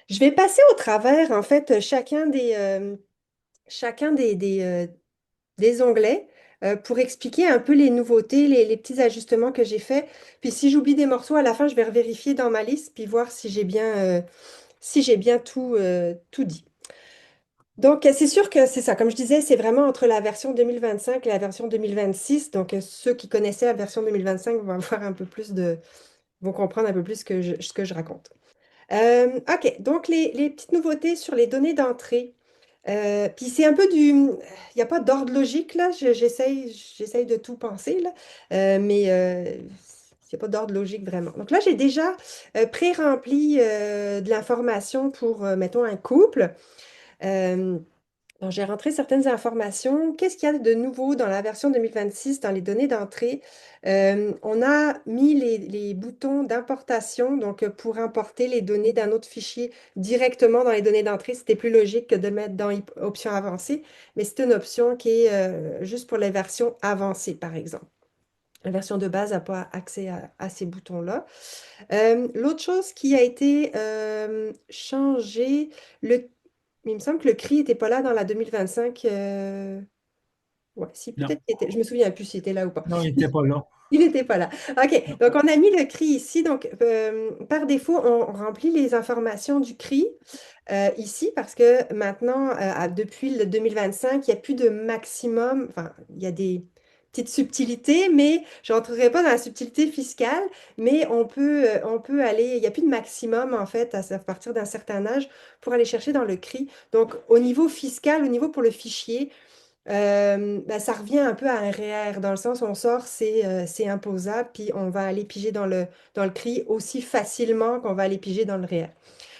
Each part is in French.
Je vais passer au travers, en fait, chacun des onglets pour expliquer un peu les nouveautés, les petits ajustements que j'ai faits. Puis si j'oublie des morceaux, à la fin, je vais revérifier dans ma liste puis voir si j'ai bien tout dit. Donc, c'est sûr que c'est ça. Comme je disais, c'est vraiment entre la version 2025 et la version 2026. Donc, ceux qui connaissaient la version 2025 vont avoir un peu vont comprendre un peu plus ce que je raconte. OK, donc les petites nouveautés sur les données d'entrée. Puis c'est un peu il n'y a pas d'ordre logique là, j'essaye de tout penser là, mais il n'y a pas d'ordre logique vraiment. Donc là, j'ai déjà pré-rempli de l'information pour, mettons, un couple. Euh, donc, j'ai rentré certaines informations. Qu'est-ce qu'il y a de nouveau dans la version 2026 dans les données d'entrée? On a mis les boutons d'importation, donc pour importer les données d'un autre fichier directement dans les données d'entrée. C'était plus logique que de mettre dans Options avancées, mais c'est une option qui est juste pour les versions avancées, par exemple. La version de base n'a pas accès à ces boutons-là. L'autre chose qui a été changée, le il me semble que le cri n'était pas là dans la 2025. Ouais, si, Non, peut-être qu'il était. Je me souviens plus s'il était là ou pas. non, il n'était pas là. Il n'était pas là. OK. Non. Donc, on a mis le cri ici. Donc, par défaut, on remplit les informations du cri ici parce que maintenant, depuis le 2025, il n'y a plus de maximum. Enfin, il y a des petites subtilités, mais je n'entrerai pas dans la subtilité fiscale, mais on peut aller. Il n'y a plus de maximum, en fait, à partir d'un certain âge pour aller chercher dans le cri. Donc, au niveau fiscal, au niveau pour le fichier, ben, ça revient un peu à un REER, dans le sens où on sort, c'est imposable, puis on va aller piger dans le CRI aussi facilement qu'on va aller piger dans le REER.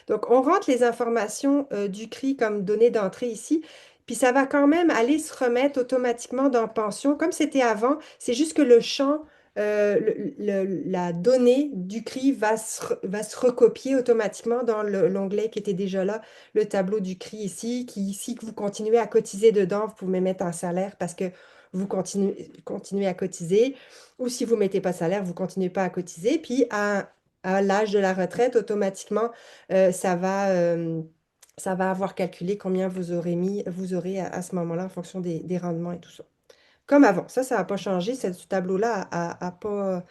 Donc, on rentre les informations du CRI comme données d'entrée ici, puis ça va quand même aller se remettre automatiquement dans pension, comme c'était avant. C'est juste que le champ, la donnée du CRI va se recopier automatiquement dans l'onglet qui était déjà là, le tableau du CRI ici, qui ici, que vous continuez à cotiser dedans, vous pouvez mettre un salaire parce que vous continuez à cotiser. Ou si vous ne mettez pas salaire, vous ne continuez pas à cotiser. Puis à l'âge de la retraite, automatiquement, euh, ça va, euh, ça va avoir calculé combien vous aurez à ce moment-là en fonction des rendements et tout ça. Comme avant. Ça n'a pas changé. Ce tableau-là a pas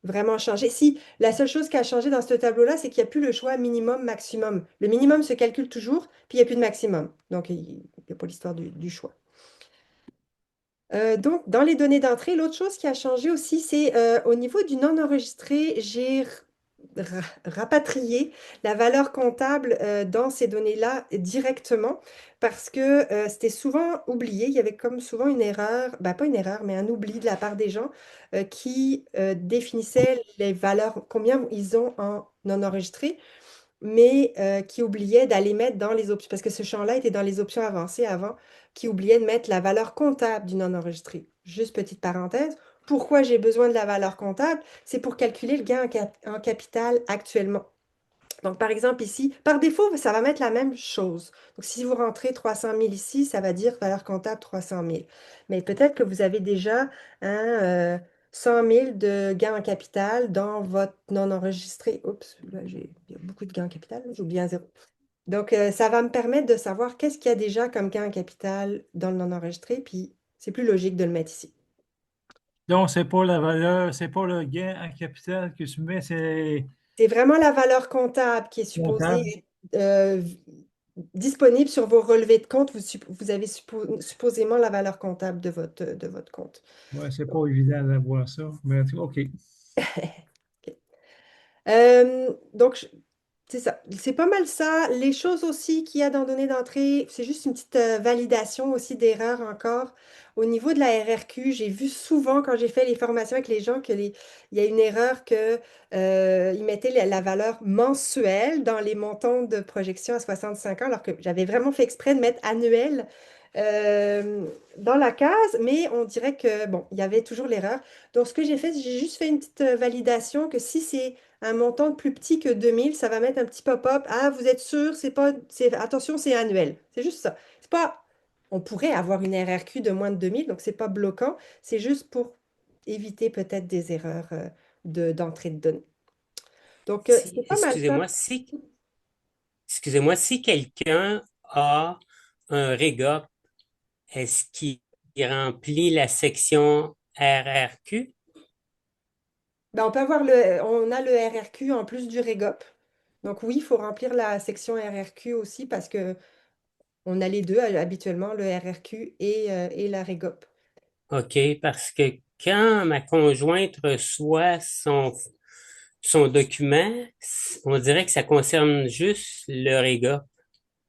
vraiment changé. Si, la seule chose qui a changé dans ce tableau-là, c'est qu'il n'y a plus le choix minimum, maximum. Le minimum se calcule toujours, puis il n'y a plus de maximum. Donc, il n'y a pas l'histoire du choix. Donc, dans les données d'entrée, l'autre chose qui a changé aussi, c'est au niveau du non enregistré, j'ai rapatrié la valeur comptable dans ces données-là directement parce que c'était souvent oublié. Il y avait comme souvent une erreur, ben, pas une erreur, mais un oubli de la part des gens qui définissaient les valeurs, combien ils ont en non enregistré, mais qui oubliait d'aller mettre dans les options, parce que ce champ-là était dans les options avancées avant, qui oubliait de mettre la valeur comptable du non enregistré. Juste petite parenthèse, pourquoi j'ai besoin de la valeur comptable? C'est pour calculer le gain en capital actuellement. Donc, par exemple, ici, par défaut, ça va mettre la même chose. Donc, si vous rentrez 300 000 ici, ça va dire valeur comptable 300 000. Mais peut-être que vous avez déjà un 100 000 de gain en capital dans votre non enregistré. Oups, là, il y a beaucoup de gains en capital, j'ai oublié un zéro. Donc, ça va me permettre de savoir qu'est-ce qu'il y a déjà comme gain en capital dans le non enregistré, puis c'est plus logique de le mettre ici. Donc, c'est pas la valeur, c'est pas le gain en capital que tu mets, c'est C'est vraiment la valeur comptable qui est comptable. supposée être disponible sur vos relevés de compte. Vous avez supposément la valeur comptable de votre compte. Ouais, c'est pas évident d'avoir ça, mais OK. OK. Donc, c'est ça. C'est pas mal ça. Les choses aussi qu'il y a dans données d'entrée, c'est juste une petite validation aussi d'erreurs encore. Au niveau de la RRQ, j'ai vu souvent quand j'ai fait les formations avec les gens il y a une erreur que ils mettaient la valeur mensuelle dans les montants de projection à 65 ans, alors que j'avais vraiment fait exprès de mettre annuel euh, dans la case, mais on dirait que, bon, il y avait toujours l'erreur. Donc, ce que j'ai fait, j'ai juste fait une petite validation que si c'est un montant plus petit que 2000, ça va mettre un petit pop-up. Ah, vous êtes sûr, c'est pas, attention, c'est annuel. C'est juste ça. C'est pas, on pourrait avoir une RRQ de moins de 2000, donc c'est pas bloquant. C'est juste pour éviter peut-être des erreurs d'entrée de données. Donc, c'est pas mal ça. Excusez-moi, excusez-moi, si quelqu'un a un REGOP, est-ce qu'il remplit la section RRQ? Ben, on a le RRQ en plus du REGOP. Donc oui, il faut remplir la section RRQ aussi parce que on a les deux habituellement, le RRQ et la REGOP. OK, parce que quand ma conjointe reçoit son document, on dirait que ça concerne juste le REGOP.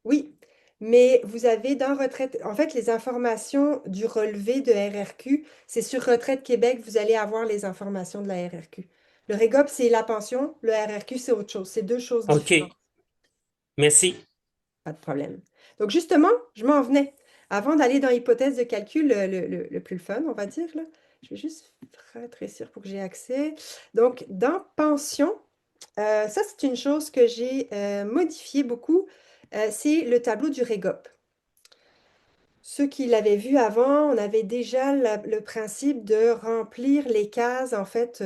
Oui, mais vous avez dans Retraite, en fait, les informations du relevé de RRQ, c'est sur Retraite Québec, vous allez avoir les informations de la RRQ. Le REGOP, c'est la pension, le RRQ, c'est autre chose. C'est deux choses différentes. OK, merci. Pas de problème. Donc, justement, je m'en venais. Avant d'aller dans l'hypothèse de calcul le plus fun, on va dire, là, je vais juste rétrécir pour que j'ai accès. Donc, dans pension, ça, c'est une chose que j'ai modifiée beaucoup. C'est le tableau du REGOP. Ceux qui l'avaient vu avant, on avait déjà le principe de remplir les cases en fait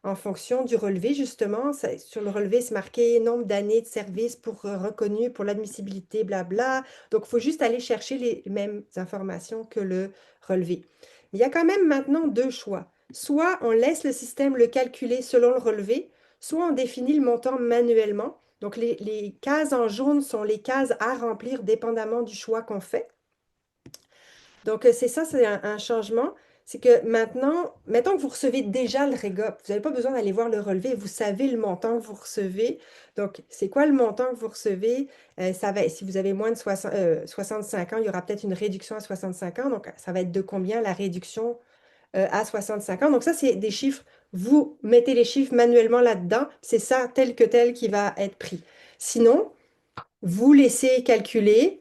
en fonction du relevé justement. Sur le relevé, c'est marqué nombre d'années de service pour reconnu pour l'admissibilité, blabla. Donc, il faut juste aller chercher les mêmes informations que le relevé. Mais il y a quand même maintenant deux choix. Soit on laisse le système le calculer selon le relevé, soit on définit le montant manuellement. Donc, les cases en jaune sont les cases à remplir dépendamment du choix qu'on fait. Donc, c'est ça, c'est un changement. C'est que maintenant, mettons que vous recevez déjà le REGOP, vous n'avez pas besoin d'aller voir le relevé, vous savez le montant que vous recevez. Donc, c'est quoi le montant que vous recevez? Si vous avez moins de 65 ans, il y aura peut-être une réduction à 65 ans. Donc, ça va être de combien la réduction à 65 ans? Donc, ça, c'est des chiffres. Vous mettez les chiffres manuellement là-dedans. C'est ça, tel que tel, qui va être pris. Sinon, vous laissez calculer.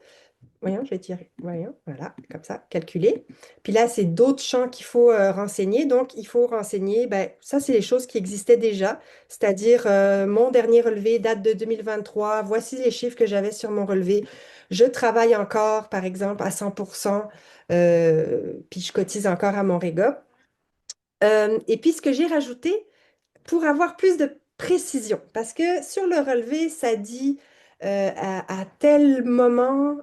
Voyons, je vais tirer. Voyons, voilà, comme ça, calculer. Puis là, c'est d'autres champs qu'il faut renseigner. Donc, il faut renseigner, ben, ça, c'est les choses qui existaient déjà, c'est-à-dire mon dernier relevé date de 2023. Voici les chiffres que j'avais sur mon relevé. Je travaille encore, par exemple, à 100%, puis je cotise encore à mon REGOP. Et puis, ce que j'ai rajouté, pour avoir plus de précision, parce que sur le relevé, ça dit à tel moment,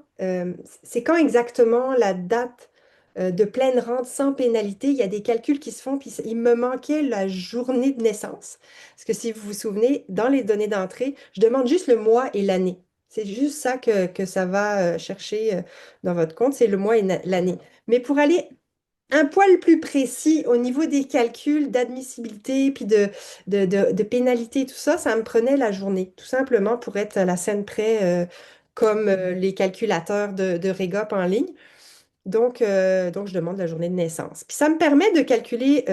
c'est quand exactement la date de pleine rente sans pénalité. Il y a des calculs qui se font, puis il me manquait la journée de naissance. Parce que si vous vous souvenez, dans les données d'entrée, je demande juste le mois et l'année. C'est juste ça que ça va chercher dans votre compte, c'est le mois et l'année. Mais pour aller un poil plus précis au niveau des calculs d'admissibilité, puis de pénalité, tout ça, ça me prenait la journée, tout simplement pour être à la scène près, comme les calculateurs de REGOP en ligne. Donc, je demande la journée de naissance. Puis ça me permet de calculer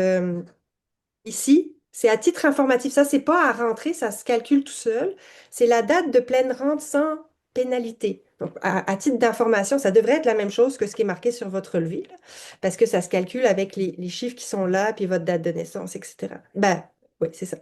ici, c'est à titre informatif. Ça, c'est pas à rentrer, ça se calcule tout seul. C'est la date de pleine rente sans pénalité. Donc, à titre d'information, ça devrait être la même chose que ce qui est marqué sur votre relevé, là, parce que ça se calcule avec les chiffres qui sont là, puis votre date de naissance, etc. Ben, oui, c'est ça.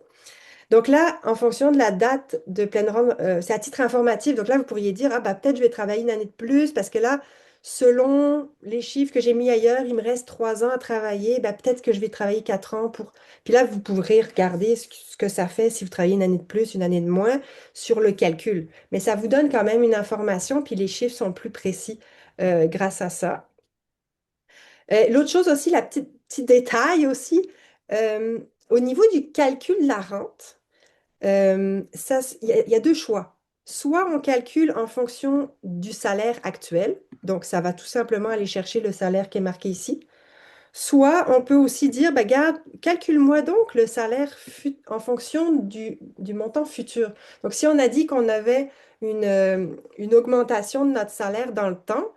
Donc là, en fonction de la date de pleine rente, c'est à titre informatif. Donc là, vous pourriez dire, ah bah peut-être je vais travailler une année de plus parce que là, selon les chiffres que j'ai mis ailleurs, il me reste 3 ans à travailler. Bah, peut-être que je vais travailler 4 ans pour. Puis là, vous pourrez regarder ce que ça fait si vous travaillez une année de plus, une année de moins sur le calcul. Mais ça vous donne quand même une information, puis les chiffres sont plus précis grâce à ça. L'autre chose aussi, la petit détail aussi, euh, au niveau du calcul de la rente. Il y a deux choix. Soit on calcule en fonction du salaire actuel, donc ça va tout simplement aller chercher le salaire qui est marqué ici. Soit on peut aussi dire, bah, garde, calcule-moi donc le salaire en fonction du montant futur. Donc si on a dit qu'on avait une augmentation de notre salaire dans le temps,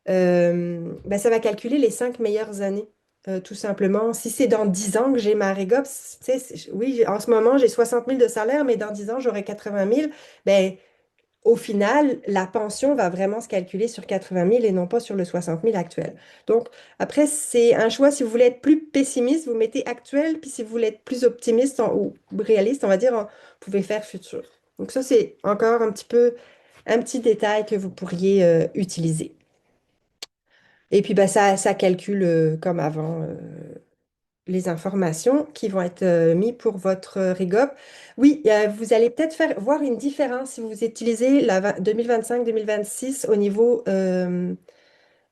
ben, ça va calculer les 5 meilleures années, tout simplement. Si c'est dans 10 ans que j'ai ma REGOPS, tu sais, oui, en ce moment, j'ai 60 000 de salaire, mais dans 10 ans, j'aurai 80 000. Ben, au final, la pension va vraiment se calculer sur 80 000 et non pas sur le 60 000 actuel. Donc, après, c'est un choix. Si vous voulez être plus pessimiste, vous mettez actuel, puis si vous voulez être plus optimiste ou réaliste, on va dire, vous pouvez faire futur. Donc, ça, c'est encore un petit peu un petit détail que vous pourriez utiliser. Et puis, bah, ça calcule comme avant. les informations qui vont être mises pour votre REGOP. Oui, vous allez peut-être voir une différence si vous utilisez la 2025-2026 au niveau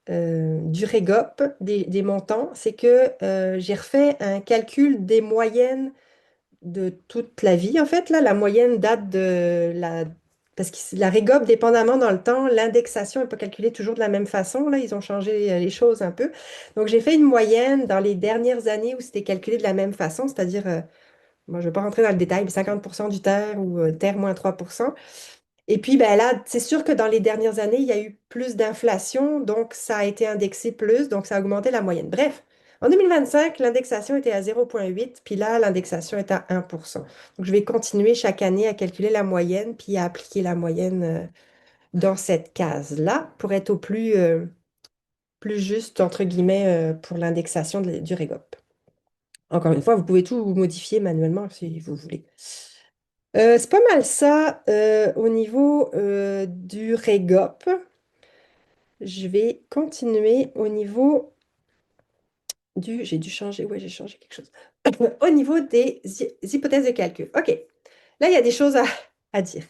du REGOP, des montants. C'est que j'ai refait un calcul des moyennes de toute la vie. En fait, là, la moyenne date de la... Parce que la REGOP, dépendamment dans le temps, l'indexation n'est pas calculée toujours de la même façon. Là, ils ont changé les choses un peu. Donc, j'ai fait une moyenne dans les dernières années où c'était calculé de la même façon, c'est-à-dire, moi, je ne vais pas rentrer dans le détail, mais 50% du terre ou terre moins 3%. Et puis, ben là, c'est sûr que dans les dernières années, il y a eu plus d'inflation, donc ça a été indexé plus, donc ça a augmenté la moyenne. Bref, en 2025, l'indexation était à 0,8, puis là, l'indexation est à 1%. Donc, je vais continuer chaque année à calculer la moyenne, puis à appliquer la moyenne dans cette case-là pour être au plus juste, entre guillemets, pour l'indexation du REGOP. Encore une fois, vous pouvez tout modifier manuellement si vous voulez. C'est pas mal ça au niveau du REGOP. Je vais continuer au niveau du... J'ai dû changer, ouais, j'ai changé quelque chose. Au niveau des hypothèses de calcul. OK. Là, il y a des choses à dire.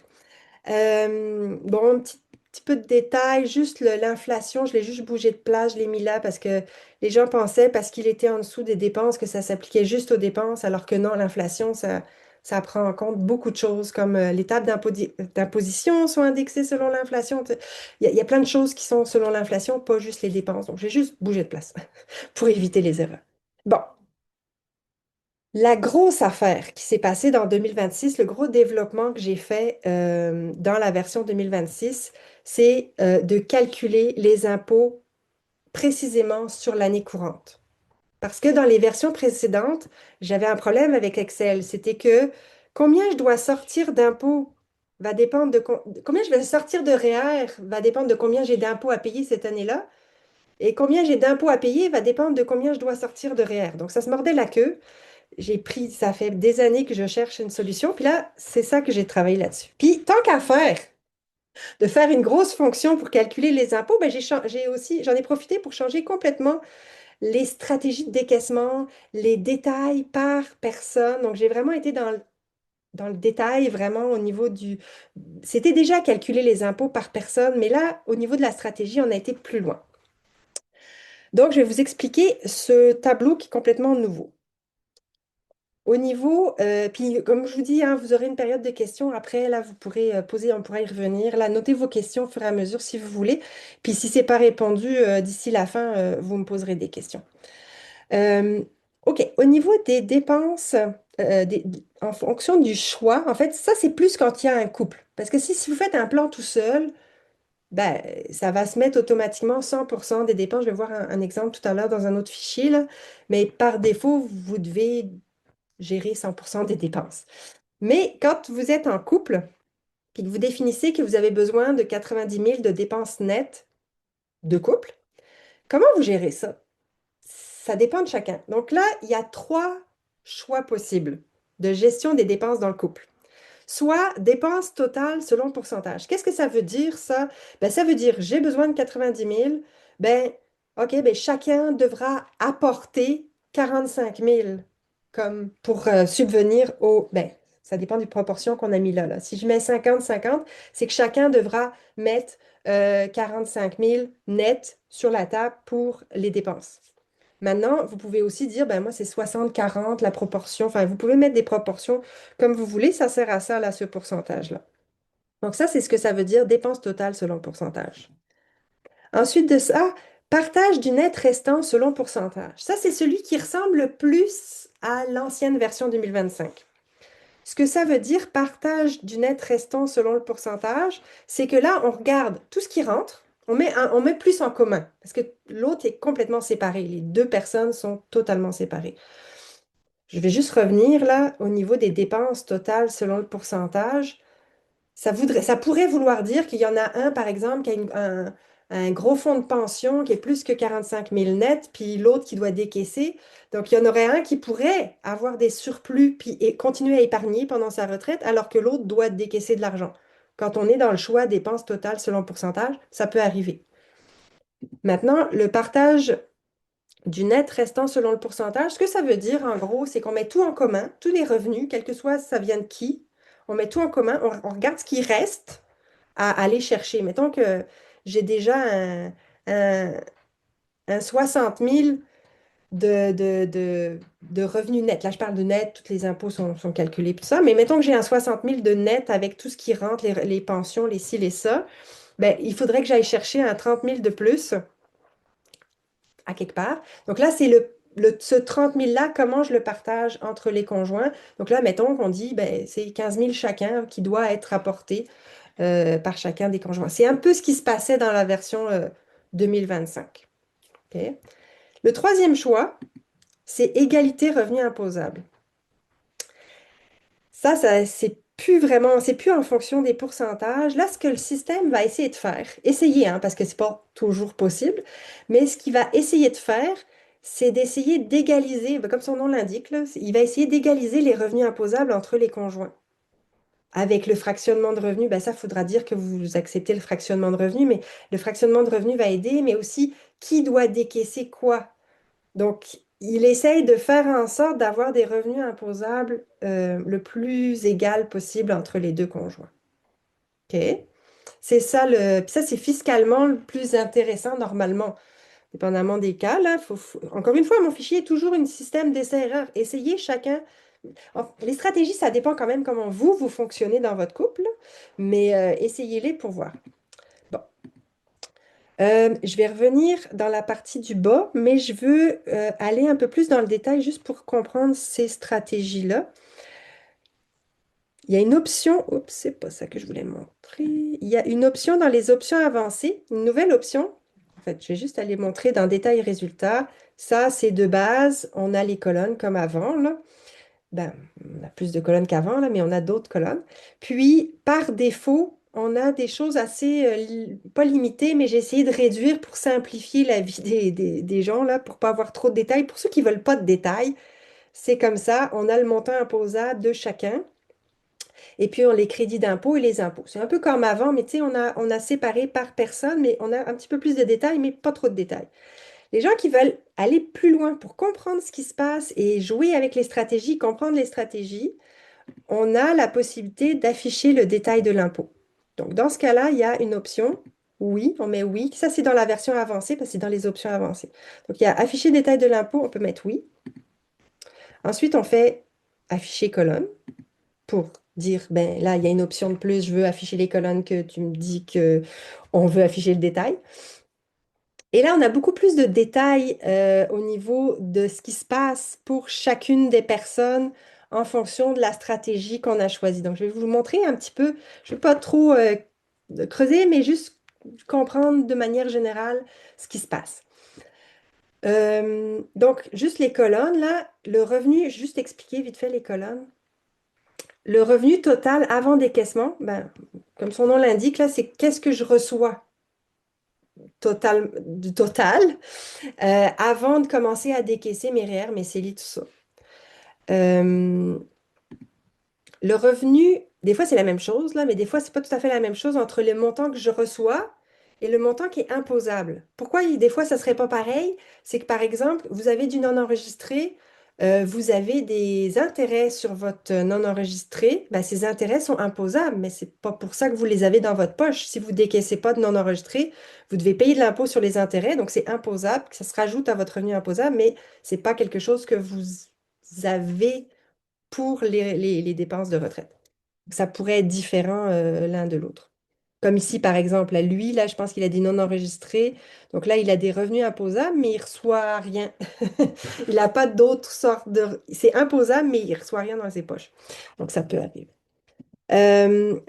Bon, un petit peu de détails, juste l'inflation, je l'ai juste bougé de place, je l'ai mis là parce que les gens pensaient, parce qu'il était en dessous des dépenses, que ça s'appliquait juste aux dépenses, alors que non, l'inflation, ça prend en compte beaucoup de choses, comme les tables d'imposition sont indexées selon l'inflation. Il y a plein de choses qui sont selon l'inflation, pas juste les dépenses. Donc, j'ai juste bougé de place pour éviter les erreurs. Bon, la grosse affaire qui s'est passée dans 2026, le gros développement que j'ai fait dans la version 2026, c'est de calculer les impôts précisément sur l'année courante. Parce que dans les versions précédentes, j'avais un problème avec Excel. C'était que combien je dois sortir d'impôts va dépendre de combien je vais sortir de REER va dépendre de combien j'ai d'impôts à payer cette année-là. Et combien j'ai d'impôts à payer va dépendre de combien je dois sortir de REER. Donc ça se mordait la queue. Ça fait des années que je cherche une solution, puis là, c'est ça que j'ai travaillé là-dessus. Puis, tant qu'à faire, de faire une grosse fonction pour calculer les impôts, ben, j'en ai profité pour changer complètement les stratégies de décaissement, les détails par personne. Donc, j'ai vraiment été dans le détail, vraiment au niveau du... C'était déjà calculer les impôts par personne, mais là, au niveau de la stratégie, on a été plus loin. Donc, je vais vous expliquer ce tableau qui est complètement nouveau. Au niveau, puis comme je vous dis, hein, vous aurez une période de questions. Après, là, vous pourrez poser, on pourra y revenir. Là, notez vos questions au fur et à mesure si vous voulez. Puis si ce n'est pas répondu d'ici la fin, vous me poserez des questions. Euh, OK, au niveau des dépenses, en fonction du choix, en fait, ça, c'est plus quand il y a un couple. Parce que si vous faites un plan tout seul, ben, ça va se mettre automatiquement 100% des dépenses. Je vais voir un exemple tout à l'heure dans un autre fichier, là. Mais par défaut, vous devez gérer 100% des dépenses. Mais quand vous êtes en couple, puis que vous définissez que vous avez besoin de 90 000 de dépenses nettes de couple, comment vous gérez ça? Ça dépend de chacun. Donc là, il y a trois choix possibles de gestion des dépenses dans le couple. Soit dépenses totales selon pourcentage. Qu'est-ce que ça veut dire, ça? Ben, ça veut dire, j'ai besoin de 90 000, ben, OK, ben, chacun devra apporter 45 000 comme pour subvenir au... Ben, ça dépend des proportions qu'on a mis là. Si je mets 50-50, c'est que chacun devra mettre 45 000 net sur la table pour les dépenses. Maintenant, vous pouvez aussi dire, ben moi, c'est 60-40 la proportion. Enfin, vous pouvez mettre des proportions comme vous voulez. Ça sert à ça, là, ce pourcentage-là. Donc, ça, c'est ce que ça veut dire, dépenses totales selon pourcentage. Ensuite de ça, partage du net restant selon pourcentage. Ça, c'est celui qui ressemble le plus à l'ancienne version 2025. Ce que ça veut dire, partage du net restant selon le pourcentage, c'est que là, on regarde tout ce qui rentre, on met plus en commun, parce que l'autre est complètement séparé. Les deux personnes sont totalement séparées. Je vais juste revenir là au niveau des dépenses totales selon le pourcentage. Ça pourrait vouloir dire qu'il y en a un, par exemple, qui a un gros fonds de pension qui est plus que 45 000 net, puis l'autre qui doit décaisser. Donc, il y en aurait un qui pourrait avoir des surplus puis et continuer à épargner pendant sa retraite, alors que l'autre doit décaisser de l'argent. Quand on est dans le choix dépenses totales selon pourcentage, ça peut arriver. Maintenant, le partage du net restant selon le pourcentage. Ce que ça veut dire, en gros, c'est qu'on met tout en commun, tous les revenus, quel que soit ça vient de qui, on met tout en commun, on regarde ce qui reste à aller chercher. Mettons que j'ai déjà un, un 60 000 de revenus nets. Là, je parle de net, tous les impôts sont calculés, tout ça. Mais mettons que j'ai un 60 000 de net avec tout ce qui rentre, les pensions, les ci, les ça. Ben, il faudrait que j'aille chercher un 30 000 de plus à quelque part. Donc là, c'est ce 30 000-là, comment je le partage entre les conjoints. Donc là, mettons qu'on dit, ben, c'est 15 000 chacun qui doit être apporté par chacun des conjoints. C'est un peu ce qui se passait dans la version 2025. OK? Le troisième choix, c'est égalité revenu imposable. Ça, c'est plus vraiment, c'est plus en fonction des pourcentages. Là, ce que le système va essayer de faire, essayer, hein, parce que c'est pas toujours possible, mais ce qu'il va essayer de faire, c'est d'essayer d'égaliser, ben, comme son nom l'indique, là, il va essayer d'égaliser les revenus imposables entre les conjoints. Avec le fractionnement de revenus, ben ça, il faudra dire que vous acceptez le fractionnement de revenus, mais le fractionnement de revenus va aider, mais aussi qui doit décaisser quoi. Donc, il essaye de faire en sorte d'avoir des revenus imposables le plus égal possible entre les deux conjoints. OK? C'est ça puis ça, c'est fiscalement le plus intéressant normalement, dépendamment des cas. Là, encore une fois, mon fichier est toujours un système d'essai-erreur. Essayez chacun. Les stratégies, ça dépend quand même comment vous fonctionnez dans votre couple, mais essayez-les pour voir. Bon. Je vais revenir dans la partie du bas, mais je veux aller un peu plus dans le détail juste pour comprendre ces stratégies-là. Il y a une option, oups, c'est pas ça que je voulais montrer. Il y a une option dans les options avancées, une nouvelle option. En fait, je vais juste aller montrer dans détail résultats. Ça, c'est de base, on a les colonnes comme avant, là. Ben, on a plus de colonnes qu'avant, là, mais on a d'autres colonnes. Puis, par défaut, on a des choses assez, pas limitées, mais j'ai essayé de réduire pour simplifier la vie des gens, là, pour pas avoir trop de détails. Pour ceux qui veulent pas de détails, c'est comme ça. On a le montant imposable de chacun. Et puis, on a les crédits d'impôt et les impôts. C'est un peu comme avant, mais tu sais, on a séparé par personne, mais on a un petit peu plus de détails, mais pas trop de détails. Les gens qui veulent aller plus loin pour comprendre ce qui se passe et jouer avec les stratégies, comprendre les stratégies, on a la possibilité d'afficher le détail de l'impôt. Donc, dans ce cas-là, il y a une option. Oui, on met oui. Ça, c'est dans la version avancée parce que c'est dans les options avancées. Donc, il y a afficher détail de l'impôt, on peut mettre oui. Ensuite, on fait afficher colonne pour dire, ben là, il y a une option de plus, je veux afficher les colonnes que tu me dis que on veut afficher le détail. Et là, on a beaucoup plus de détails au niveau de ce qui se passe pour chacune des personnes en fonction de la stratégie qu'on a choisie. Donc, je vais vous montrer un petit peu, je ne vais pas trop creuser, mais juste comprendre de manière générale ce qui se passe. Donc, juste les colonnes, là, le revenu, juste expliquer vite fait les colonnes. Le revenu total avant décaissement, ben, comme son nom l'indique, là, c'est qu'est-ce que je reçois du total avant de commencer à décaisser mes REER, mes CELI, tout ça. Euh, le revenu, des fois c'est la même chose, là, mais des fois c'est pas tout à fait la même chose entre le montant que je reçois et le montant qui est imposable. Pourquoi des fois ça serait pas pareil? C'est que par exemple, vous avez du non enregistré, vous avez des intérêts sur votre non enregistré, ben, ces intérêts sont imposables, mais c'est pas pour ça que vous les avez dans votre poche. Si vous décaissez pas de non enregistré, vous devez payer de l'impôt sur les intérêts, donc c'est imposable, ça se rajoute à votre revenu imposable, mais c'est pas quelque chose que vous avez pour les dépenses de retraite. Ça pourrait être différent l'un de l'autre. Comme ici, par exemple, à lui, là, je pense qu'il a des non enregistrés. Donc là, il a des revenus imposables, mais il reçoit rien. Il n'a pas d'autres sortes de... C'est imposable, mais il reçoit rien dans ses poches. Donc ça peut arriver.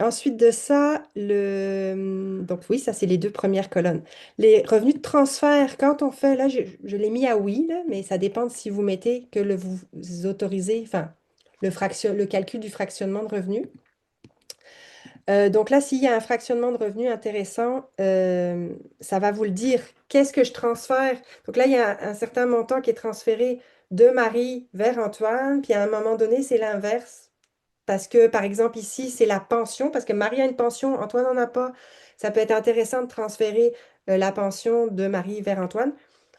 Ensuite de ça, donc oui, ça c'est les deux premières colonnes. Les revenus de transfert, quand on fait, là je l'ai mis à oui, là, mais ça dépend de si vous mettez que vous autorisez, enfin, le calcul du fractionnement de revenus. Donc là, s'il y a un fractionnement de revenus intéressant, ça va vous le dire. Qu'est-ce que je transfère? Donc là, il y a un certain montant qui est transféré de Marie vers Antoine, puis à un moment donné, c'est l'inverse. Parce que, par exemple, ici, c'est la pension, parce que Marie a une pension, Antoine n'en a pas. Ça peut être intéressant de transférer la pension de Marie vers Antoine.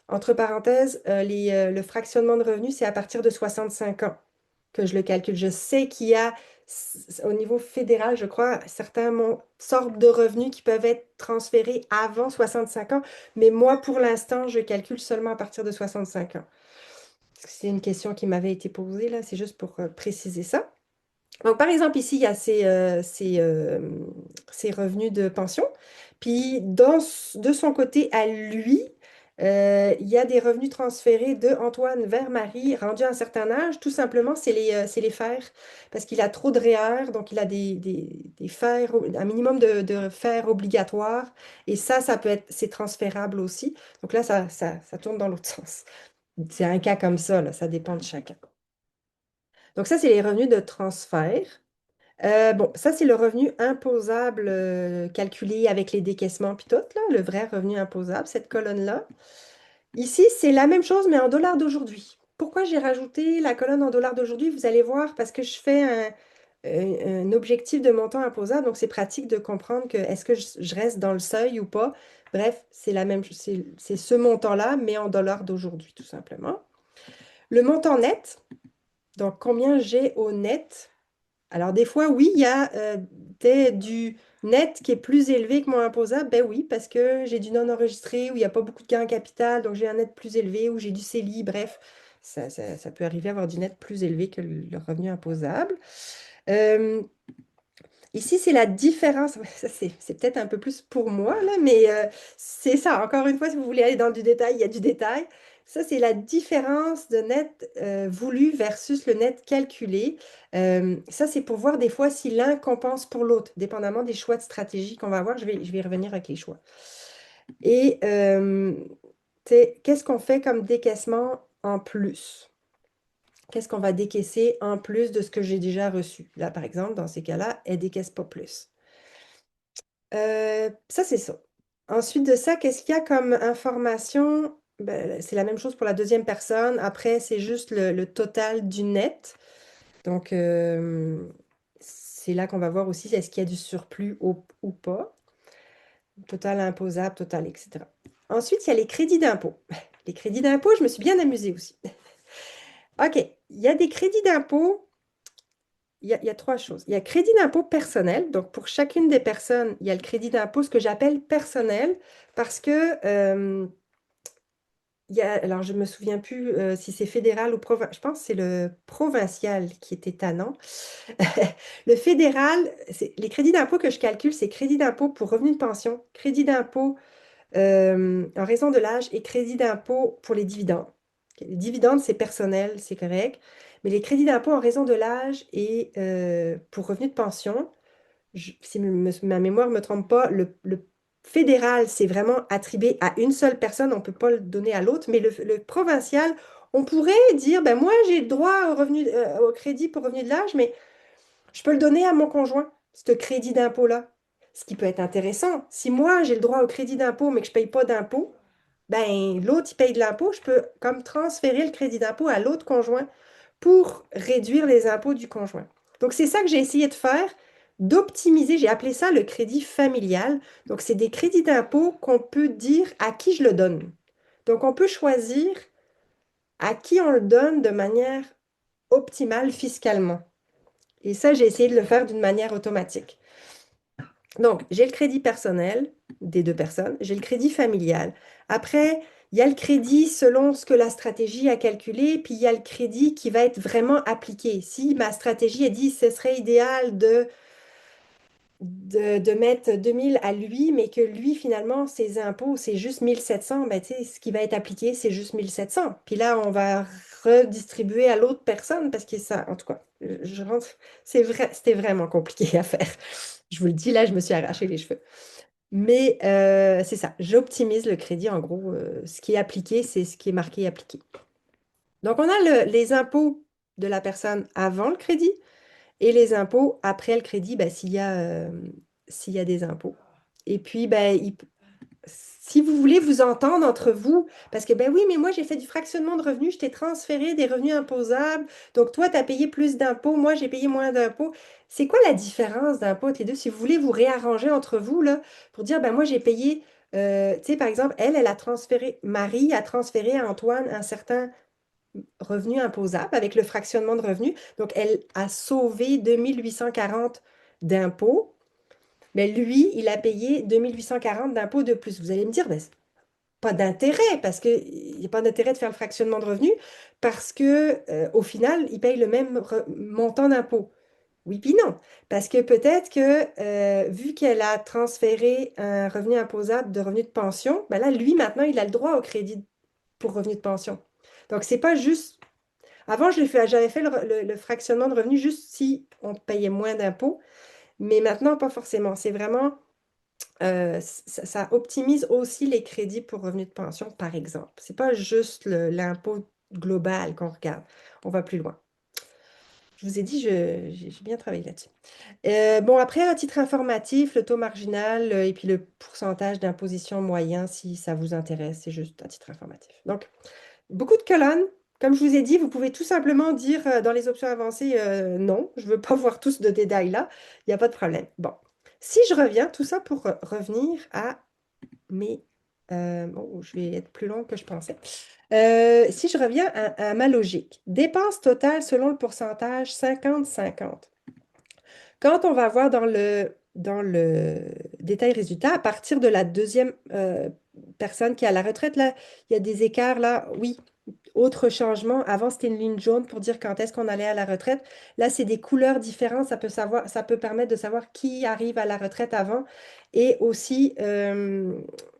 Entre parenthèses, le fractionnement de revenus, c'est à partir de 65 ans que je le calcule. Je sais qu'il y a, au niveau fédéral, je crois, certains sortes de revenus qui peuvent être transférés avant 65 ans, mais moi, pour l'instant, je calcule seulement à partir de 65 ans. C'est une question qui m'avait été posée, là, c'est juste pour préciser ça. Donc, par exemple, ici, il y a ses revenus de pension. Puis, de son côté, à lui, il y a des revenus transférés de Antoine vers Marie, rendu à un certain âge. Tout simplement, c'est les fers, parce qu'il a trop de REER, donc il a des fers, un minimum de fers obligatoires. Et ça peut être, c'est transférable aussi. Donc là, ça tourne dans l'autre sens. C'est un cas comme ça, là, ça dépend de chacun. Donc ça, c'est les revenus de transfert. Bon, ça, c'est le revenu imposable calculé avec les décaissements puis tout, là, le vrai revenu imposable, cette colonne-là. Ici, c'est la même chose, mais en dollars d'aujourd'hui. Pourquoi j'ai rajouté la colonne en dollars d'aujourd'hui? Vous allez voir, parce que je fais un objectif de montant imposable, donc c'est pratique de comprendre que est-ce que je reste dans le seuil ou pas. Bref, c'est la même, c'est ce montant-là, mais en dollars d'aujourd'hui, tout simplement. Le montant net, donc combien j'ai au net? Alors, des fois, oui, il y a du net qui est plus élevé que mon imposable. Ben oui, parce que j'ai du non enregistré, où il n'y a pas beaucoup de gains en capital, donc j'ai un net plus élevé, ou j'ai du CELI, bref, ça peut arriver à avoir du net plus élevé que le revenu imposable. Euh, Ici, c'est la différence. Ça, c'est peut-être un peu plus pour moi, là, mais c'est ça. Encore une fois, si vous voulez aller dans du détail, il y a du détail. Ça, c'est la différence de net voulu versus le net calculé. Ça, c'est pour voir des fois si l'un compense pour l'autre, dépendamment des choix de stratégie qu'on va avoir. Je vais y revenir avec les choix. Et qu'est-ce qu'on fait comme décaissement en plus? Qu'est-ce qu'on va décaisser en plus de ce que j'ai déjà reçu? Là, par exemple, dans ces cas-là, elle décaisse pas plus. Ça, c'est ça. Ensuite de ça, qu'est-ce qu'il y a comme information? Ben, c'est la même chose pour la deuxième personne. Après, c'est juste le total du net. Donc, c'est là qu'on va voir aussi est-ce qu'il y a du surplus ou pas. Total imposable, total, etc. Ensuite, il y a les crédits d'impôt. Les crédits d'impôt, je me suis bien amusée aussi. OK, il y a des crédits d'impôt. Il y a trois choses. Il y a crédit d'impôt personnel. Donc, pour chacune des personnes, il y a le crédit d'impôt, ce que j'appelle personnel, parce que alors, je ne me souviens plus si c'est fédéral ou provincial. Je pense que c'est le provincial qui était tannant. Le fédéral, les crédits d'impôt que je calcule, c'est crédit d'impôt pour revenu de pension, crédit d'impôt en raison de l'âge et crédit d'impôt pour les dividendes. Les dividendes, c'est personnel, c'est correct. Mais les crédits d'impôt en raison de l'âge et pour revenu de pension, si ma mémoire ne me trompe pas, le fédéral, c'est vraiment attribué à une seule personne, on ne peut pas le donner à l'autre, mais le provincial, on pourrait dire, ben moi j'ai le droit au crédit pour revenu de l'âge, mais je peux le donner à mon conjoint, ce crédit d'impôt-là. Ce qui peut être intéressant. Si moi j'ai le droit au crédit d'impôt, mais que je ne paye pas d'impôt, ben l'autre il paye de l'impôt, je peux comme transférer le crédit d'impôt à l'autre conjoint pour réduire les impôts du conjoint. Donc, c'est ça que j'ai essayé de faire, d'optimiser. J'ai appelé ça le crédit familial. Donc, c'est des crédits d'impôt qu'on peut dire à qui je le donne. Donc, on peut choisir à qui on le donne de manière optimale fiscalement. Et ça, j'ai essayé de le faire d'une manière automatique. Donc, j'ai le crédit personnel des deux personnes, j'ai le crédit familial. Après, il y a le crédit selon ce que la stratégie a calculé, puis il y a le crédit qui va être vraiment appliqué. Si ma stratégie a dit ce serait idéal de mettre 2000 à lui, mais que lui, finalement, ses impôts, c'est juste 1700, ben, tu sais, ce qui va être appliqué, c'est juste 1700. Puis là, on va redistribuer à l'autre personne parce que ça, en tout cas, je rentre, c'est vrai, c'était vraiment compliqué à faire. Je vous le dis, là, je me suis arraché les cheveux. Mais c'est ça, j'optimise le crédit. En gros, ce qui est appliqué, c'est ce qui est marqué appliqué. Donc, on a les impôts de la personne avant le crédit et les impôts après le crédit, ben, s'il y a des impôts. Et puis, ben, si vous voulez vous entendre entre vous, parce que ben oui, mais moi j'ai fait du fractionnement de revenus, je t'ai transféré des revenus imposables, donc toi tu as payé plus d'impôts, moi j'ai payé moins d'impôts. C'est quoi la différence d'impôts entre les deux? Si vous voulez vous réarranger entre vous, là, pour dire, ben moi j'ai payé, tu sais, par exemple, elle a transféré, Marie a transféré à Antoine un certain revenu imposable avec le fractionnement de revenus, donc elle a sauvé 2840 d'impôts. Mais lui, il a payé 2840 d'impôts de plus. Vous allez me dire, ben, pas d'intérêt, parce qu'il n'y a pas d'intérêt de faire le fractionnement de revenus, parce que au final, il paye le même montant d'impôts. Oui, puis non. Parce que peut-être que vu qu'elle a transféré un revenu imposable de revenu de pension, ben là, lui, maintenant, il a le droit au crédit pour revenu de pension. Donc, c'est pas juste. Avant, j'avais fait le fractionnement de revenus juste si on payait moins d'impôts, mais maintenant, pas forcément. C'est vraiment ça optimise aussi les crédits pour revenus de pension, par exemple. C'est pas juste l'impôt global qu'on regarde. On va plus loin. Je vous ai dit, j'ai bien travaillé là-dessus. Bon, après, à titre informatif, le taux marginal et puis le pourcentage d'imposition moyen, si ça vous intéresse, c'est juste à titre informatif. Donc, beaucoup de colonnes. Comme je vous ai dit, vous pouvez tout simplement dire dans les options avancées, non, je ne veux pas voir tout ce de détails là. Il n'y a pas de problème. Bon, si je reviens, tout ça pour revenir à mes... bon, je vais être plus long que je pensais. Si je reviens à ma logique, dépenses totales selon le pourcentage 50-50. Quand on va voir dans le détail résultat, à partir de la deuxième personne qui est à la retraite, là, il y a des écarts là, oui. Autre changement, avant c'était une ligne jaune pour dire quand est-ce qu'on allait à la retraite. Là, c'est des couleurs différentes. Ça peut permettre de savoir qui arrive à la retraite avant. Et aussi,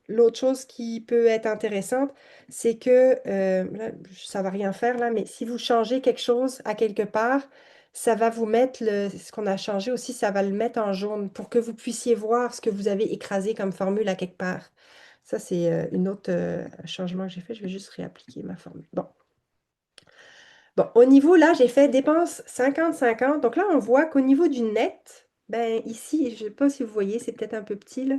l'autre chose qui peut être intéressante, c'est que, là, ça ne va rien faire là, mais si vous changez quelque chose à quelque part, ça va vous mettre ce qu'on a changé aussi, ça va le mettre en jaune pour que vous puissiez voir ce que vous avez écrasé comme formule à quelque part. Ça, c'est une autre changement que j'ai fait. Je vais juste réappliquer ma formule. Bon. Bon, au niveau, là, j'ai fait dépenses 50-50. Donc là, on voit qu'au niveau du net, ben ici, je ne sais pas si vous voyez, c'est peut-être un peu petit, là.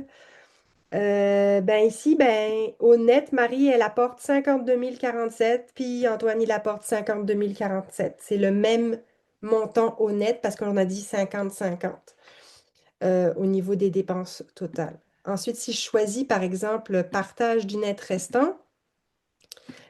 Ben ici, ben au net, Marie, elle apporte 52 047, puis Antoine, il apporte 52 047. C'est le même montant au net parce qu'on a dit 50-50 au niveau des dépenses totales. Ensuite, si je choisis, par exemple, le partage du net restant,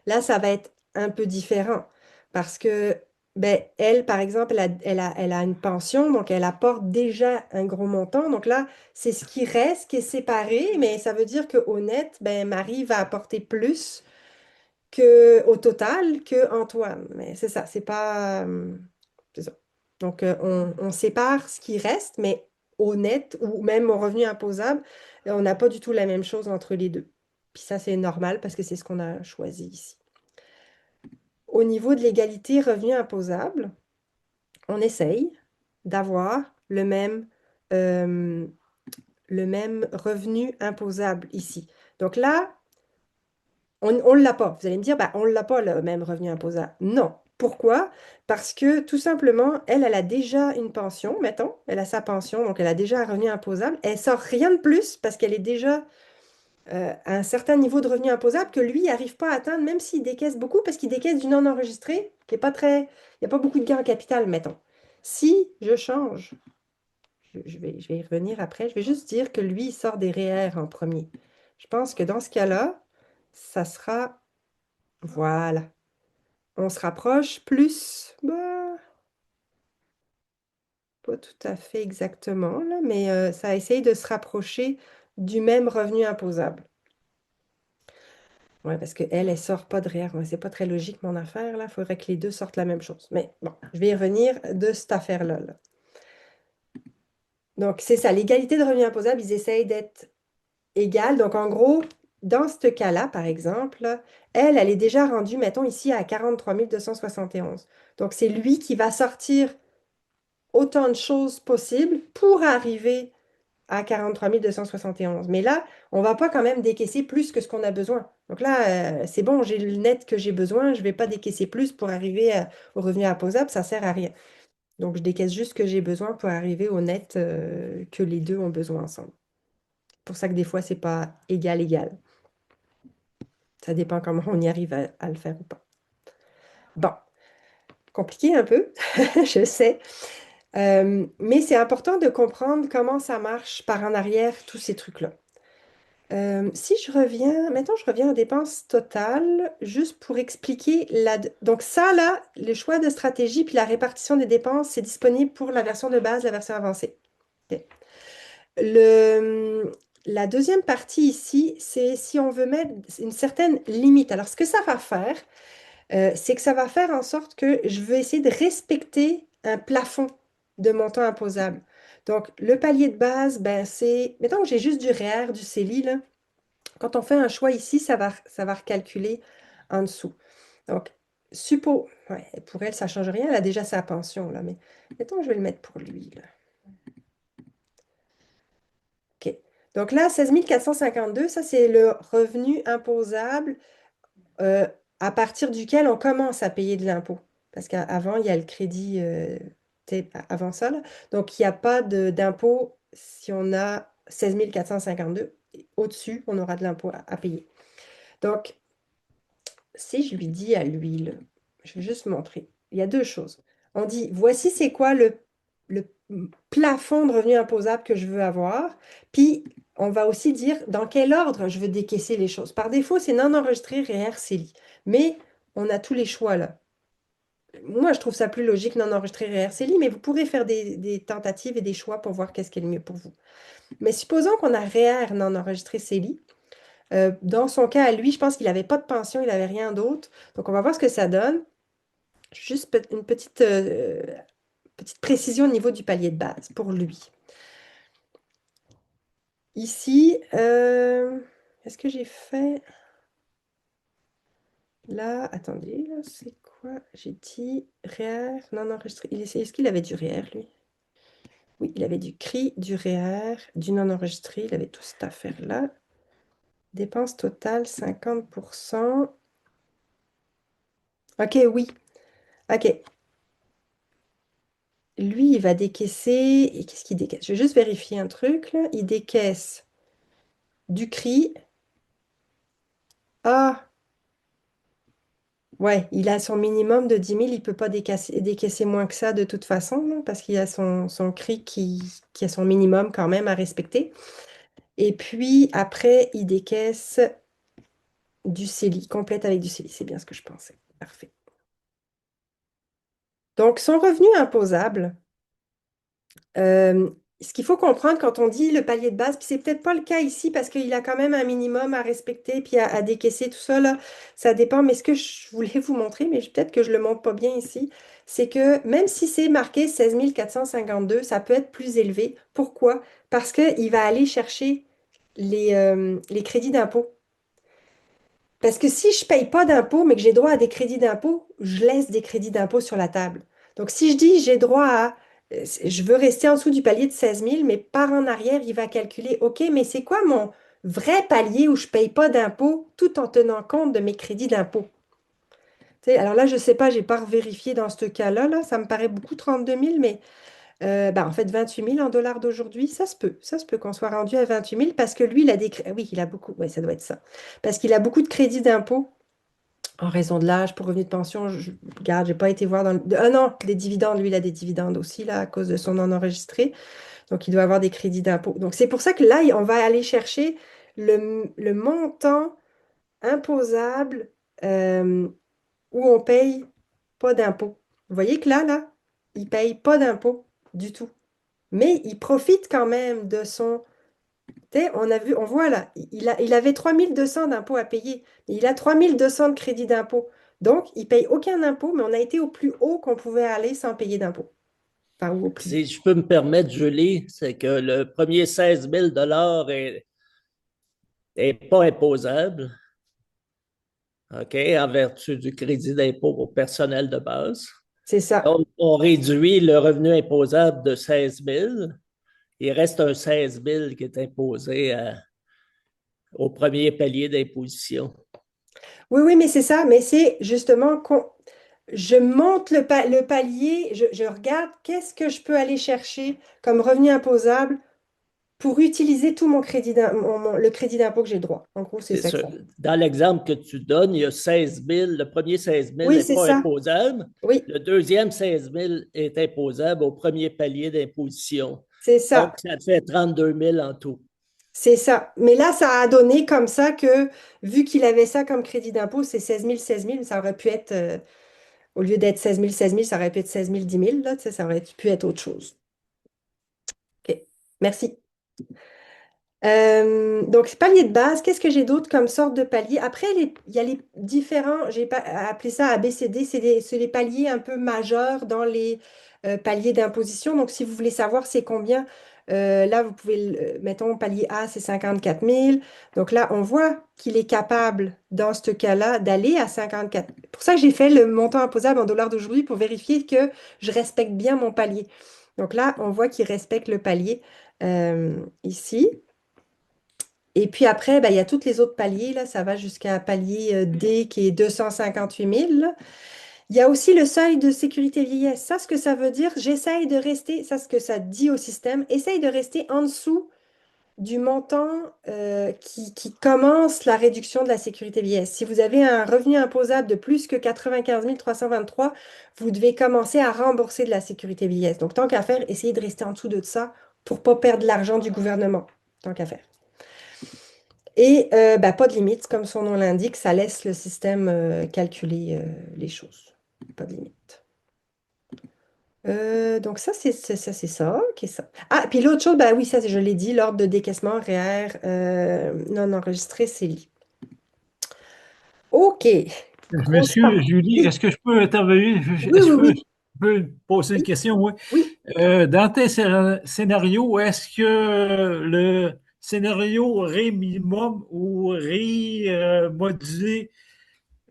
là, ça va être un peu différent parce que, ben, elle, par exemple, elle a une pension, donc elle apporte déjà un gros montant. Donc là, c'est ce qui reste qui est séparé, mais ça veut dire qu'au net, ben, Marie va apporter plus au total que Antoine. Mais c'est ça, c'est pas. C'est ça. Donc, on sépare ce qui reste, mais au net ou même au revenu imposable, on n'a pas du tout la même chose entre les deux. Puis ça, c'est normal parce que c'est ce qu'on a choisi ici. Au niveau de l'égalité revenu imposable, on essaye d'avoir le même revenu imposable ici. Donc là, on ne l'a pas. Vous allez me dire, bah, on ne l'a pas, le même revenu imposable. Non. Pourquoi? Parce que tout simplement, elle a déjà une pension, mettons, elle a sa pension, donc elle a déjà un revenu imposable. Elle sort rien de plus parce qu'elle est déjà à un certain niveau de revenu imposable que lui n'arrive pas à atteindre, même s'il décaisse beaucoup, parce qu'il décaisse du non enregistré, qui est pas très. Il n'y a pas beaucoup de gains en capital, mettons. Si je change, je vais y revenir après, je vais juste dire que lui, il sort des REER en premier. Je pense que dans ce cas-là, ça sera. Voilà. On se rapproche plus. Bah, pas tout à fait exactement, là, mais ça essaye de se rapprocher du même revenu imposable. Oui, parce qu'elle, elle sort pas de REER. Ouais, c'est pas très logique, mon affaire, là. Il faudrait que les deux sortent la même chose. Mais bon, je vais y revenir de cette affaire-là, là. Donc, c'est ça. L'égalité de revenu imposable, ils essayent d'être égales. Donc, en gros, dans ce cas-là, par exemple, là, elle est déjà rendue, mettons, ici à 43 271. Donc, c'est lui qui va sortir autant de choses possibles pour arriver à 43 271. Mais là, on ne va pas quand même décaisser plus que ce qu'on a besoin. Donc là, c'est bon, j'ai le net que j'ai besoin, je ne vais pas décaisser plus pour arriver au revenu imposable, ça ne sert à rien. Donc, je décaisse juste ce que j'ai besoin pour arriver au net que les deux ont besoin ensemble. pour ça que des fois, c'est pas égal, égal. Ça dépend comment on y arrive à le faire ou pas. Bon, compliqué un peu, je sais. Mais c'est important de comprendre comment ça marche par en arrière, tous ces trucs-là. Si je reviens, maintenant je reviens aux dépenses totales, juste pour expliquer donc ça là, le choix de stratégie puis la répartition des dépenses, c'est disponible pour la version de base, la version avancée. Ok. Le, la deuxième partie ici, c'est si on veut mettre une certaine limite. Alors ce que ça va faire, c'est que ça va faire en sorte que je veux essayer de respecter un plafond de montant imposable. Donc le palier de base, ben c'est, mettons que j'ai juste du REER, du CELI là. Quand on fait un choix ici, ça va recalculer en dessous. Donc, ouais, pour elle, ça ne change rien. Elle a déjà sa pension, là. Mais mettons que je vais le mettre pour lui, là. OK. Donc là, 16 452, ça, c'est le revenu imposable euh, à partir duquel on commence à payer de l'impôt. Parce qu'avant, il y a le crédit avant ça, là. Donc, il n'y a pas d'impôt si on a 16 452. Au-dessus, on aura de l'impôt à payer. Donc, si je lui dis à l'huile, je vais juste montrer, il y a deux choses. On dit, voici c'est quoi le plafond de revenu imposable que je veux avoir. Puis, on va aussi dire dans quel ordre je veux décaisser les choses. Par défaut, c'est non enregistré, REER, CELI. Mais on a tous les choix là. Moi, je trouve ça plus logique non enregistré, REER, CELI, mais vous pourrez faire des tentatives et des choix pour voir qu'est-ce qui est le mieux pour vous. Mais supposons qu'on a REER non enregistré, CELI. Dans son cas, à lui, je pense qu'il n'avait pas de pension, il n'avait rien d'autre. Donc, on va voir ce que ça donne. Juste une petite précision au niveau du palier de base pour lui. Ici, est-ce que j'ai fait... Là, attendez, là, c'est quoi? J'ai dit REER, non enregistré. Est-ce qu'il avait du REER, lui? Oui, il avait du CRI, du REER, du non enregistré. Il avait tout cette affaire-là. Dépenses totales, 50%. OK, oui. OK. Lui, il va décaisser. Et qu'est-ce qu'il décaisse? Je vais juste vérifier un truc, là. Il décaisse du CRI. Ah, ouais, il a son minimum de 10 000. Il ne peut pas décaisser moins que ça de toute façon, là, parce qu'il a son CRI qui a son minimum quand même à respecter. Et puis, après, il décaisse du CELI, complète avec du CELI. C'est bien ce que je pensais. Parfait. Donc, son revenu imposable. Euh, Ce qu'il faut comprendre quand on dit le palier de base, puis c'est peut-être pas le cas ici parce qu'il a quand même un minimum à respecter puis à décaisser tout ça, là, ça dépend. Mais ce que je voulais vous montrer, mais peut-être que je le montre pas bien ici, c'est que même si c'est marqué 16 452, ça peut être plus élevé. Pourquoi? Parce qu'il va aller chercher les crédits d'impôt. Parce que si je ne paye pas d'impôt, mais que j'ai droit à des crédits d'impôt, je laisse des crédits d'impôt sur la table. Donc, si je dis j'ai droit à, je veux rester en dessous du palier de 16 000, mais par en arrière, il va calculer, OK, mais c'est quoi mon vrai palier où je ne paye pas d'impôt tout en tenant compte de mes crédits d'impôt? Tu sais, alors là, je ne sais pas, je n'ai pas vérifié dans ce cas-là, là, ça me paraît beaucoup 32 000, mais en fait, 28 000 en dollars d'aujourd'hui, ça se peut qu'on soit rendu à 28 000 parce que lui, il a oui, il a beaucoup, ouais, ça doit être ça. Parce qu'il a beaucoup de crédits d'impôt en raison de l'âge pour revenu de pension. Regarde, j'ai pas été voir dans ah non, des dividendes, lui, il a des dividendes aussi, là, à cause de son non enregistré. Donc, il doit avoir des crédits d'impôt. Donc, c'est pour ça que là, on va aller chercher le montant imposable euh, où on paye pas d'impôt. Vous voyez que là, il paye pas d'impôt du tout. Mais il profite quand même de son... Tu sais, on voit là, il avait 3200 d'impôts à payer. Il a 3200 de crédit d'impôt. Donc, il paye aucun impôt, mais on a été au plus haut qu'on pouvait aller sans payer d'impôt. Enfin, ou au plus. Si je peux me permettre, Julie, c'est que le premier 16 000 est pas imposable, OK, en vertu du crédit d'impôt au personnel de base. C'est ça. Donc, on réduit le revenu imposable de 16 000. Il reste un 16 000 qui est imposé au premier palier d'imposition. Oui, oui, mais c'est ça. Mais c'est justement je monte le palier, je regarde qu'est-ce que je peux aller chercher comme revenu imposable pour utiliser tout mon le crédit d'impôt que j'ai droit. En gros, c'est C'est ça que ça. ça. Dans l'exemple que tu donnes, il y a 16 000. Le premier 16 000 Oui, n'est c'est pas ça. imposable. Oui, Le deuxième 16 000 est imposable au premier palier d'imposition. c'est Donc, ça. ça fait 32 000 en tout. C'est ça. Mais là, ça a donné comme ça que, vu qu'il avait ça comme crédit d'impôt, c'est 16 000. Ça aurait pu être, au lieu d'être 16 000, ça aurait pu être 16 000, 10 000. Là, tu sais, ça aurait pu être autre chose. OK. Merci. Donc, palier de base, qu'est-ce que j'ai d'autre comme sorte de palier? Après, il y a les différents, j'ai pas appelé ça ABCD, c'est les paliers un peu majeurs dans les paliers d'imposition. Donc, si vous voulez savoir c'est combien, là, vous pouvez, mettons, palier A, c'est 54 000. Donc là, on voit qu'il est capable, dans ce cas-là, d'aller à 54 000. Pour ça que j'ai fait le montant imposable en dollars d'aujourd'hui pour vérifier que je respecte bien mon palier. Donc là, on voit qu'il respecte le palier ici. Et puis après, ben, il y a tous les autres paliers, là, ça va jusqu'à palier D qui est 258 000. Là. Il y a aussi le seuil de sécurité vieillesse. Ça, ce que ça veut dire, j'essaye de rester, ça, ce que ça dit au système, essaye de rester en dessous du montant qui commence la réduction de la sécurité vieillesse. Si vous avez un revenu imposable de plus que 95 323, vous devez commencer à rembourser de la sécurité vieillesse. Donc, tant qu'à faire, essayez de rester en dessous de ça pour ne pas perdre l'argent du gouvernement. Tant qu'à faire. Et ben, pas de limite, comme son nom l'indique, ça laisse le système calculer les choses. Pas de limite. Donc ça, c'est ça. Ok, ça. Ah, puis l'autre chose, ben oui, ça, je l'ai dit, l'ordre de décaissement REER non enregistré, c'est CELI. OK. Je Grosse part. m'excuse, Julie, Oui, est-ce que je peux intervenir? oui, Est-ce oui, que je oui. peux poser une Oui, question? Oui. oui. Dans tes scénarios, est-ce que le scénario Ré minimum ou Ré modulé,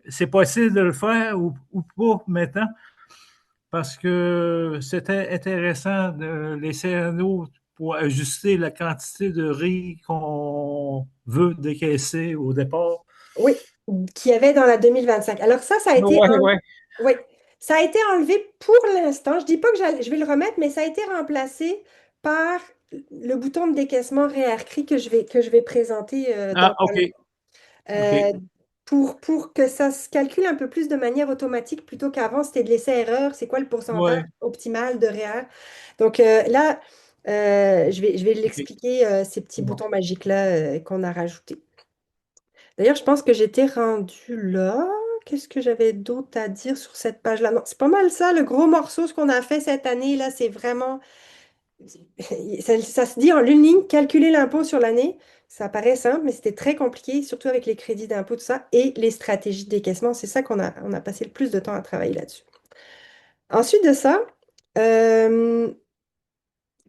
c'est possible de le faire ou pas maintenant? Parce que c'était intéressant les scénarios pour ajuster la quantité de riz qu'on veut décaisser au départ. Oui, qu'il y avait dans la 2025. Alors ça a été Oui, oui. oui, ça a été enlevé pour l'instant. Je dis pas que je vais le remettre, mais ça a été remplacé par le bouton de décaissement réinscrit que je vais présenter dans Ah, pas OK. long. OK. Euh, pour que ça se calcule un peu plus de manière automatique plutôt qu'avant, c'était de l'essai-erreur. C'est quoi le pourcentage Oui. optimal de REER? Donc là, je vais OK. l'expliquer, ces petits C'est bon. boutons magiques-là qu'on a rajoutés. D'ailleurs, je pense que j'étais rendue là. Qu'est-ce que j'avais d'autre à dire sur cette page-là? Non, c'est pas mal ça, le gros morceau, ce qu'on a fait cette année, là, c'est vraiment... Ça se dit en une ligne, calculer l'impôt sur l'année. Ça paraît simple, mais c'était très compliqué, surtout avec les crédits d'impôt, tout ça, et les stratégies de décaissement. C'est ça on a passé le plus de temps à travailler là-dessus. Ensuite de ça, euh,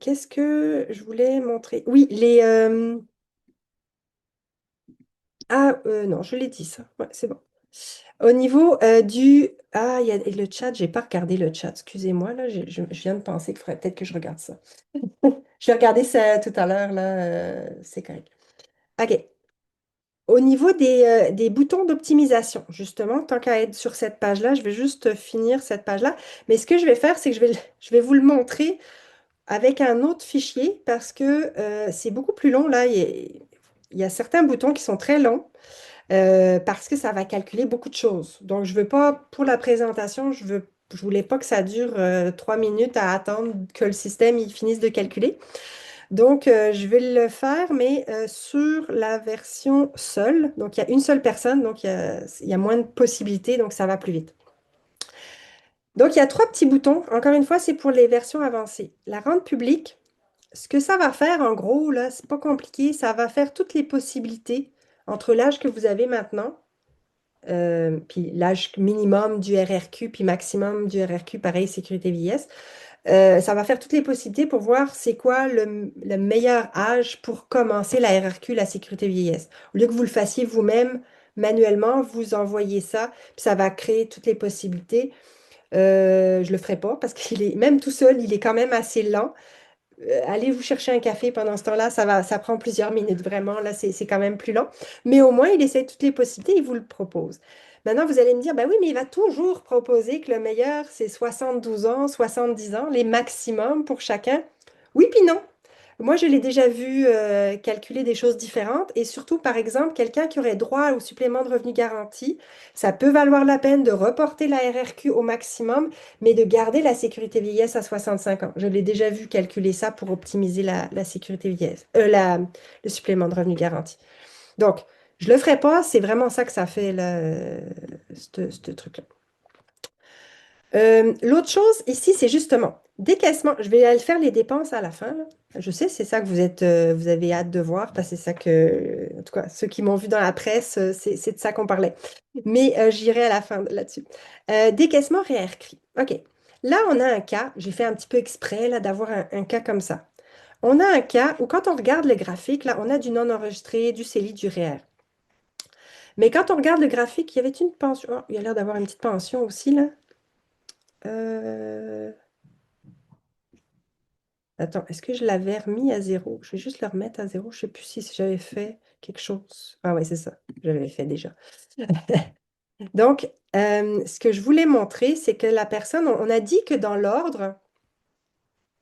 qu'est-ce que je voulais montrer? Oui, Ah, non, je l'ai dit ça. Ouais, c'est bon. Au niveau du... Ah, il y a le chat, j'ai pas regardé le chat. Excusez-moi, là, je viens de penser qu'il faudrait peut-être que je regarde ça. Je vais regarder ça tout à l'heure, là, c'est correct. OK. Au niveau des boutons d'optimisation, justement, tant qu'à être sur cette page-là, je vais juste finir cette page-là. Mais ce que je vais faire, c'est que je vais vous le montrer avec un autre fichier parce que c'est beaucoup plus long. Là, il y a certains boutons qui sont très longs. Parce que ça va calculer beaucoup de choses. Donc, je veux pas, pour la présentation, je voulais pas que ça dure 3 minutes à attendre que le système il finisse de calculer. Donc, je vais le faire, mais sur la version seule. Donc, il y a une seule personne, donc il y a moins de possibilités, donc ça va plus vite. Donc, il y a trois petits boutons. Encore une fois, c'est pour les versions avancées. La rente publique, ce que ça va faire, en gros, là, c'est pas compliqué. Ça va faire toutes les possibilités entre l'âge que vous avez maintenant puis l'âge minimum du RRQ, puis maximum du RRQ, pareil, sécurité vieillesse. Ça va faire toutes les possibilités pour voir c'est quoi le meilleur âge pour commencer la RRQ, la sécurité vieillesse. Au lieu que vous le fassiez vous-même, manuellement, vous envoyez ça, puis ça va créer toutes les possibilités. Je ne le ferai pas parce qu'il est, même tout seul, il est quand même assez lent. Allez vous chercher un café pendant ce temps-là, ça prend plusieurs minutes, vraiment, là, c'est quand même plus lent. Mais au moins, il essaie toutes les possibilités, il vous le propose. Maintenant, vous allez me dire, ben oui, mais il va toujours proposer que le meilleur, c'est 72 ans, 70 ans, les maximums pour chacun. Oui, puis non. Moi, je l'ai déjà vu calculer des choses différentes et surtout, par exemple, quelqu'un qui aurait droit au supplément de revenu garanti, ça peut valoir la peine de reporter la RRQ au maximum, mais de garder la sécurité vieillesse à 65 ans. Je l'ai déjà vu calculer ça pour optimiser la sécurité vieillesse, le supplément de revenu garanti. Donc, je le ferai pas, c'est vraiment ça que ça fait, là, ce truc-là. L'autre chose ici, c'est justement décaissement. Je vais aller faire les dépenses à la fin, là. Je sais, c'est ça que vous avez hâte de voir, parce que c'est ça que, en tout cas, ceux qui m'ont vu dans la presse, c'est de ça qu'on parlait. Mais j'irai à la fin là-dessus. Décaissement réécrit. OK. Là, on a un cas, j'ai fait un petit peu exprès là, d'avoir un cas comme ça. On a un cas où quand on regarde le graphique, là, on a du non enregistré, du CELI, du REER. Mais quand on regarde le graphique, il y avait une pension. Oh, il y a l'air d'avoir une petite pension aussi, là. Euh, Attends, est-ce que je l'avais remis à zéro? Je vais juste le remettre à zéro. Je ne sais plus si j'avais fait quelque chose. Ah oui, c'est ça. J'avais fait déjà. Donc, ce que je voulais montrer, c'est que la personne, on a dit que dans l'ordre,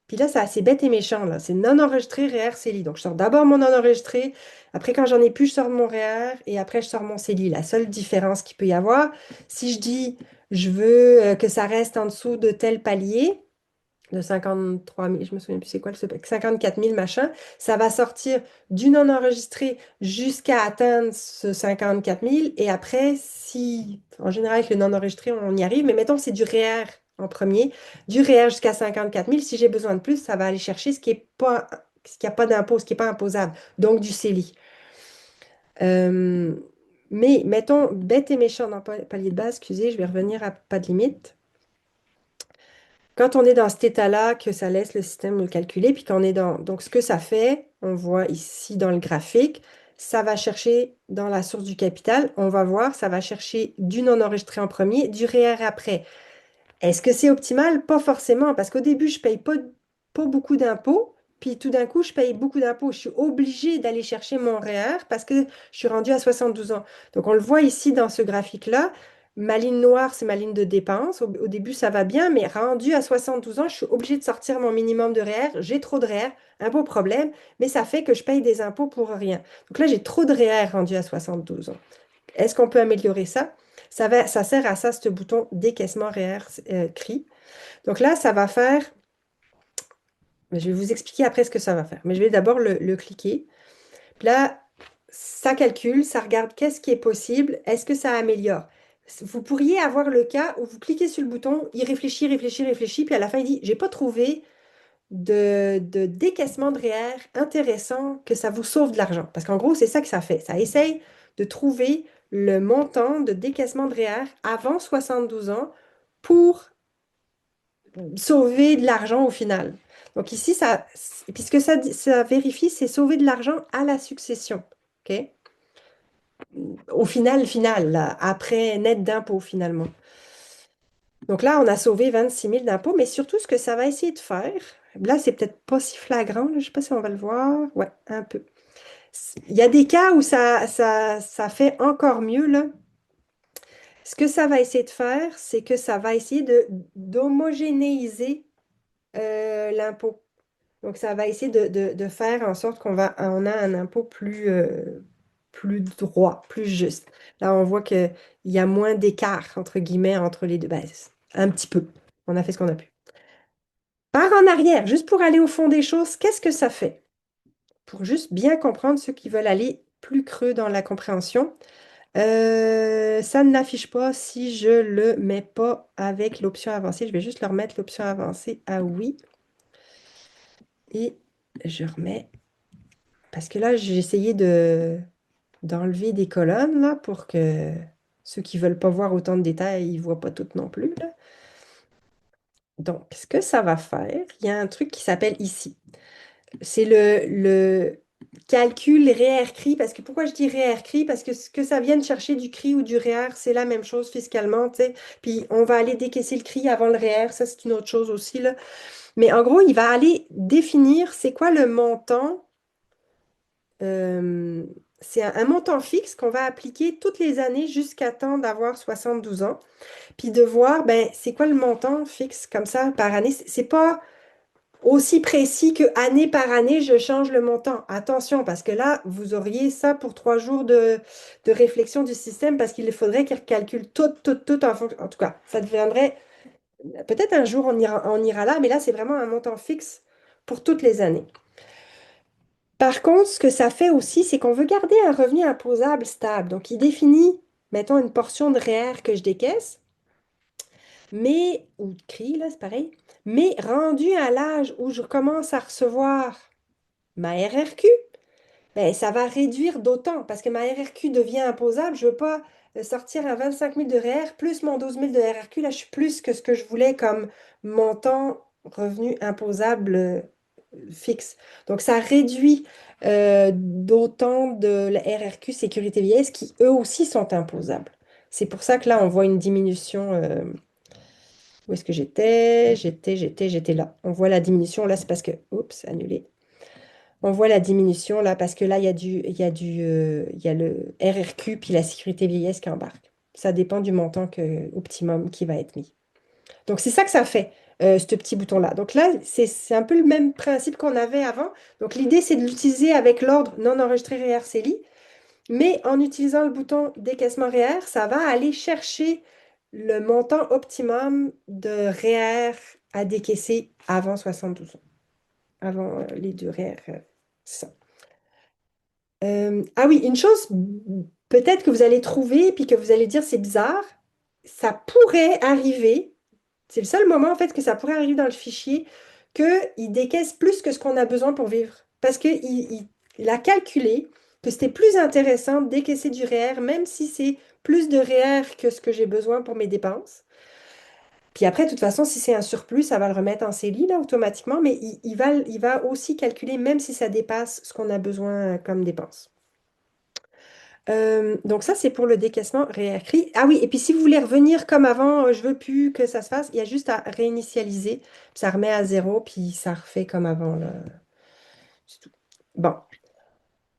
puis là, c'est assez bête et méchant, là. C'est non enregistré, REER, CELI. Donc, je sors d'abord mon non enregistré. Après, quand j'en ai plus, je sors mon REER. Et après, je sors mon CELI. La seule différence qu'il peut y avoir, si je dis, je veux que ça reste en dessous de tel palier, de 53 000, je me souviens plus c'est quoi le 54 000 machin, ça va sortir du non enregistré jusqu'à atteindre ce 54 000 et après, si, en général avec le non enregistré, on y arrive, mais mettons que c'est du REER en premier, du REER jusqu'à 54 000, si j'ai besoin de plus, ça va aller chercher ce qui est pas, ce qui a pas d'impôt, ce qui n'est pas imposable, donc du CELI. Euh, mais mettons, bête et méchant dans le palier de base, excusez, je vais revenir à pas de limite. Quand on est dans cet état-là, que ça laisse le système le calculer, puis qu'on est dans... Donc, ce que ça fait, on voit ici dans le graphique, ça va chercher dans la source du capital, on va voir, ça va chercher du non enregistré en premier, du REER après. Est-ce que c'est optimal? Pas forcément, parce qu'au début, je paye pas beaucoup d'impôts, puis tout d'un coup, je paye beaucoup d'impôts. Je suis obligée d'aller chercher mon REER parce que je suis rendue à 72 ans. Donc, on le voit ici dans ce graphique-là. Ma ligne noire, c'est ma ligne de dépense. Au début, ça va bien, mais rendu à 72 ans, je suis obligée de sortir mon minimum de REER. J'ai trop de REER, un beau problème, mais ça fait que je paye des impôts pour rien. Donc là, j'ai trop de REER rendu à 72 ans. Est-ce qu'on peut améliorer ça? Ça sert à ça, ce bouton décaissement REER CRI. Donc là, ça va faire, je vais vous expliquer après ce que ça va faire, mais je vais d'abord le cliquer. Puis là, ça calcule, ça regarde qu'est-ce qui est possible, est-ce que ça améliore. Vous pourriez avoir le cas où vous cliquez sur le bouton, il réfléchit, réfléchit, réfléchit, puis à la fin, il dit, j'ai pas trouvé de décaissement de REER intéressant que ça vous sauve de l'argent. Parce qu'en gros, c'est ça que ça fait. Ça essaye de trouver le montant de décaissement de REER avant 72 ans pour sauver de l'argent au final. Donc ici, puisque ça vérifie, c'est sauver de l'argent à la succession. OK? Au final, là, après net d'impôts finalement. Donc là, on a sauvé 26 000 d'impôts, mais surtout ce que ça va essayer de faire, là, c'est peut-être pas si flagrant, là, je ne sais pas si on va le voir. Ouais, un peu. Il y a des cas où ça fait encore mieux, là. Ce que ça va essayer de faire, c'est que ça va essayer d'homogénéiser l'impôt. Donc, ça va essayer de faire en sorte on a un impôt plus droit, plus juste. Là, on voit qu'il y a moins d'écart, entre guillemets, entre les deux. Ben, un petit peu. On a fait ce qu'on a pu. Par en arrière, juste pour aller au fond des choses, qu'est-ce que ça fait? Pour juste bien comprendre ceux qui veulent aller plus creux dans la compréhension. Ça ne l'affiche pas si je ne le mets pas avec l'option avancée. Je vais juste leur mettre l'option avancée à oui. Et je remets. Parce que là, j'ai essayé d'enlever des colonnes là, pour que ceux qui ne veulent pas voir autant de détails, ils ne voient pas tout non plus, là. Donc, ce que ça va faire, il y a un truc qui s'appelle ici. C'est le calcul REER-CRI. Parce que pourquoi je dis REER-CRI? Parce que ce que ça vienne chercher du CRI ou du REER, c'est la même chose fiscalement, tu sais. Puis on va aller décaisser le CRI avant le REER, ça c'est une autre chose aussi, là. Mais en gros, il va aller définir c'est quoi le montant. C'est un montant fixe qu'on va appliquer toutes les années jusqu'à temps d'avoir 72 ans. Puis de voir, ben, c'est quoi le montant fixe comme ça par année. C'est pas aussi précis que année par année, je change le montant. Attention, parce que là, vous auriez ça pour 3 jours de réflexion du système, parce qu'il faudrait qu'il calcule tout en fonction. En tout cas, ça deviendrait, peut-être un jour on ira là, mais là, c'est vraiment un montant fixe pour toutes les années. Par contre, ce que ça fait aussi, c'est qu'on veut garder un revenu imposable stable. Donc, il définit, mettons, une portion de REER que je décaisse, mais, ou de CRI, là, c'est pareil, mais rendu à l'âge où je commence à recevoir ma RRQ, ben, ça va réduire d'autant parce que ma RRQ devient imposable. Je ne veux pas sortir un 25 000 de REER plus mon 12 000 de RRQ. Là, je suis plus que ce que je voulais comme montant revenu imposable fixe. Donc, ça réduit d'autant de la RRQ Sécurité vieillesse qui, eux aussi, sont imposables. C'est pour ça que là, on voit une diminution. Où est-ce que j'étais là. On voit la diminution. Là, c'est parce que... Oups, annulé. On voit la diminution là parce que là, il y a le RRQ puis la sécurité vieillesse qui embarque. Ça dépend du montant optimum qui va être mis. Donc, c'est ça que ça fait, ce petit bouton-là. Donc là, c'est un peu le même principe qu'on avait avant. Donc, l'idée, c'est de l'utiliser avec l'ordre non enregistré REER CELI. Mais en utilisant le bouton décaissement REER, ça va aller chercher le montant optimum de REER à décaisser avant 72 ans. Avant les deux REER. Ça. Ah oui, une chose, peut-être que vous allez trouver, puis que vous allez dire c'est bizarre, ça pourrait arriver, c'est le seul moment en fait que ça pourrait arriver dans le fichier, qu'il décaisse plus que ce qu'on a besoin pour vivre. Parce qu'il a calculé que c'était plus intéressant de décaisser du REER, même si c'est plus de REER que ce que j'ai besoin pour mes dépenses. Puis après, de toute façon, si c'est un surplus, ça va le remettre en CELI là, automatiquement, mais il va aussi calculer même si ça dépasse ce qu'on a besoin comme dépense. Donc ça, c'est pour le décaissement réécrit. Ah oui, et puis si vous voulez revenir comme avant, je veux plus que ça se fasse, il y a juste à réinitialiser, puis ça remet à 0, puis ça refait comme avant, là. C'est tout. Bon.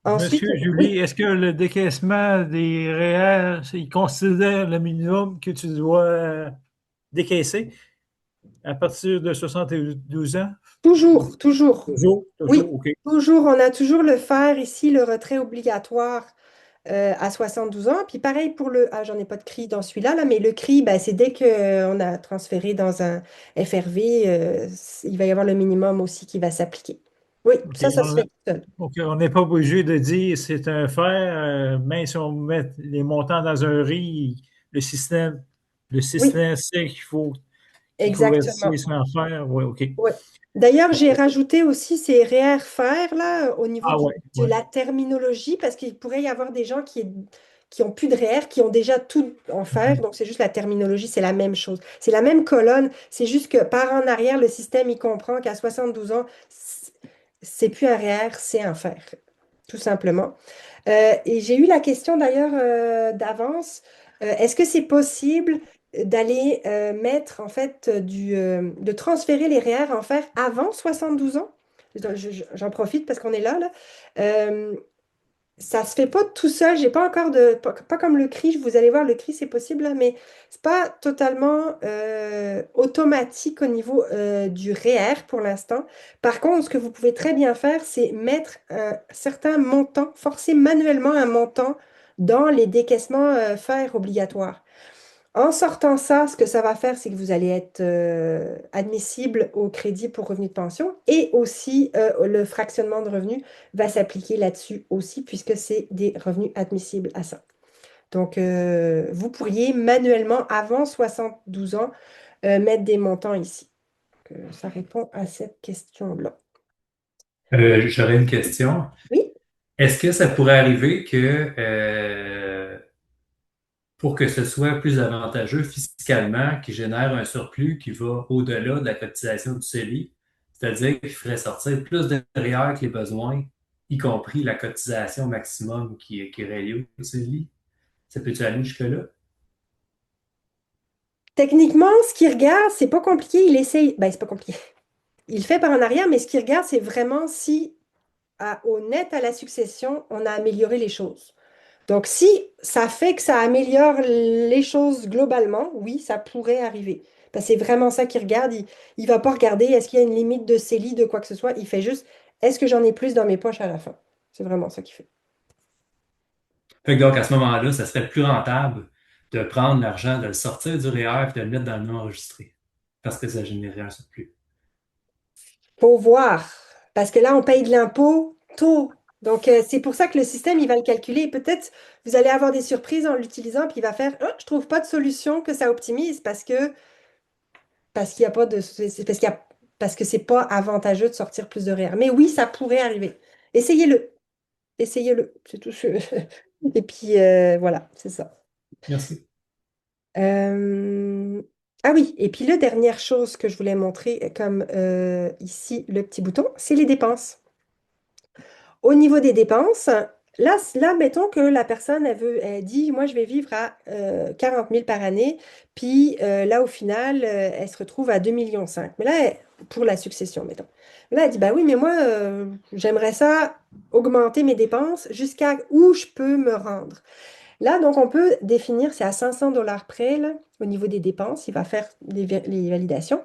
Ensuite, Monsieur oui, Julie, est-ce que le décaissement des REER, il considère le minimum que tu dois décaisser à partir de 72 ans? toujours, toujours. Toujours, Oui, toujours, OK. toujours. On a toujours le faire ici, le retrait obligatoire à 72 ans. Puis pareil pour le... Ah, j'en ai pas de CRI dans celui-là, là, mais le CRI, ben, c'est dès qu'on a transféré dans un FRV, il va y avoir le minimum aussi qui va s'appliquer. Oui, OK. ça se fait tout seul. Donc, on n'est pas obligé de dire c'est un fer, même si on met les montants dans un riz, le Oui, système sait qu'il faut exactement. verser sans fer. Oui, OK. Ouais. D'ailleurs, j'ai rajouté aussi ces REER faire là, au niveau Ah ouais, de ouais. la terminologie, parce qu'il pourrait y avoir des gens qui ont plus de REER, qui ont déjà tout en fer. Mhm. Donc, c'est juste la terminologie, c'est la même chose. C'est la même colonne. C'est juste que par en arrière, le système, il comprend qu'à 72 ans, c'est plus un REER, c'est un fer, tout simplement. Et j'ai eu la question d'ailleurs d'avance. Est-ce que c'est possible d'aller mettre en fait de transférer les REER en fer avant 72 ans? J'en profite parce qu'on est là, là. Ça se fait pas tout seul. J'ai pas encore pas comme le CRI. Vous allez voir, le CRI, c'est possible, là, mais c'est pas totalement automatique au niveau du REER pour l'instant. Par contre, ce que vous pouvez très bien faire, c'est mettre un certain montant, forcer manuellement un montant dans les décaissements fer obligatoires. En sortant ça, ce que ça va faire, c'est que vous allez être admissible au crédit pour revenu de pension et aussi le fractionnement de revenus va s'appliquer là-dessus aussi puisque c'est des revenus admissibles à ça. Donc, vous pourriez manuellement, avant 72 ans, mettre des montants ici. Ça répond à cette question-là. J'aurais une question. Oui? Est-ce que ça pourrait arriver que pour que ce soit plus avantageux fiscalement, qui génère un surplus qui va au-delà de la cotisation du CELI, c'est-à-dire qu'il ferait sortir plus de derrière que les besoins, y compris la cotisation maximum qui est reliée au CELI? Ça peut-tu aller jusque-là? Techniquement, ce qu'il regarde, c'est pas compliqué. Il essaye. Ben, c'est pas compliqué. Il le fait par en arrière, mais ce qu'il regarde, c'est vraiment si au net à la succession, on a amélioré les choses. Donc, si ça fait que ça améliore les choses globalement, oui, ça pourrait arriver. Parce que c'est vraiment ça qu'il regarde. Il ne va pas regarder est-ce qu'il y a une limite de CELI, de quoi que ce soit. Il fait juste est-ce que j'en ai plus dans mes poches à la fin. C'est vraiment ça qu'il fait. Fait que donc, à ce moment-là, ça serait plus rentable de prendre l'argent, de le sortir du REER et de le mettre dans le non enregistré. Parce que ça générerait un surplus. Faut voir. Parce que là, on paye de l'impôt tôt. Donc, c'est pour ça que le système, il va le calculer. Peut-être vous allez avoir des surprises en l'utilisant, puis il va faire je trouve pas de solution que ça optimise parce qu'il y a pas de parce que c'est pas avantageux de sortir plus de REER. Mais oui, ça pourrait arriver. Essayez-le. Essayez-le. C'est tout. Et puis voilà, c'est ça. Merci. Euh, Ah oui, et puis la dernière chose que je voulais montrer, comme ici le petit bouton, c'est les dépenses. Au niveau des dépenses, là, mettons que la personne, elle dit, moi, je vais vivre à 40 000 par année, puis là, au final, elle se retrouve à 2,5 millions. Mais là, pour la succession, mettons. Là, elle dit, bah oui, mais moi, j'aimerais ça augmenter mes dépenses jusqu'à où je peux me rendre. Là, donc, on peut définir, c'est à 500 dollars près, là, au niveau des dépenses, il va faire les validations.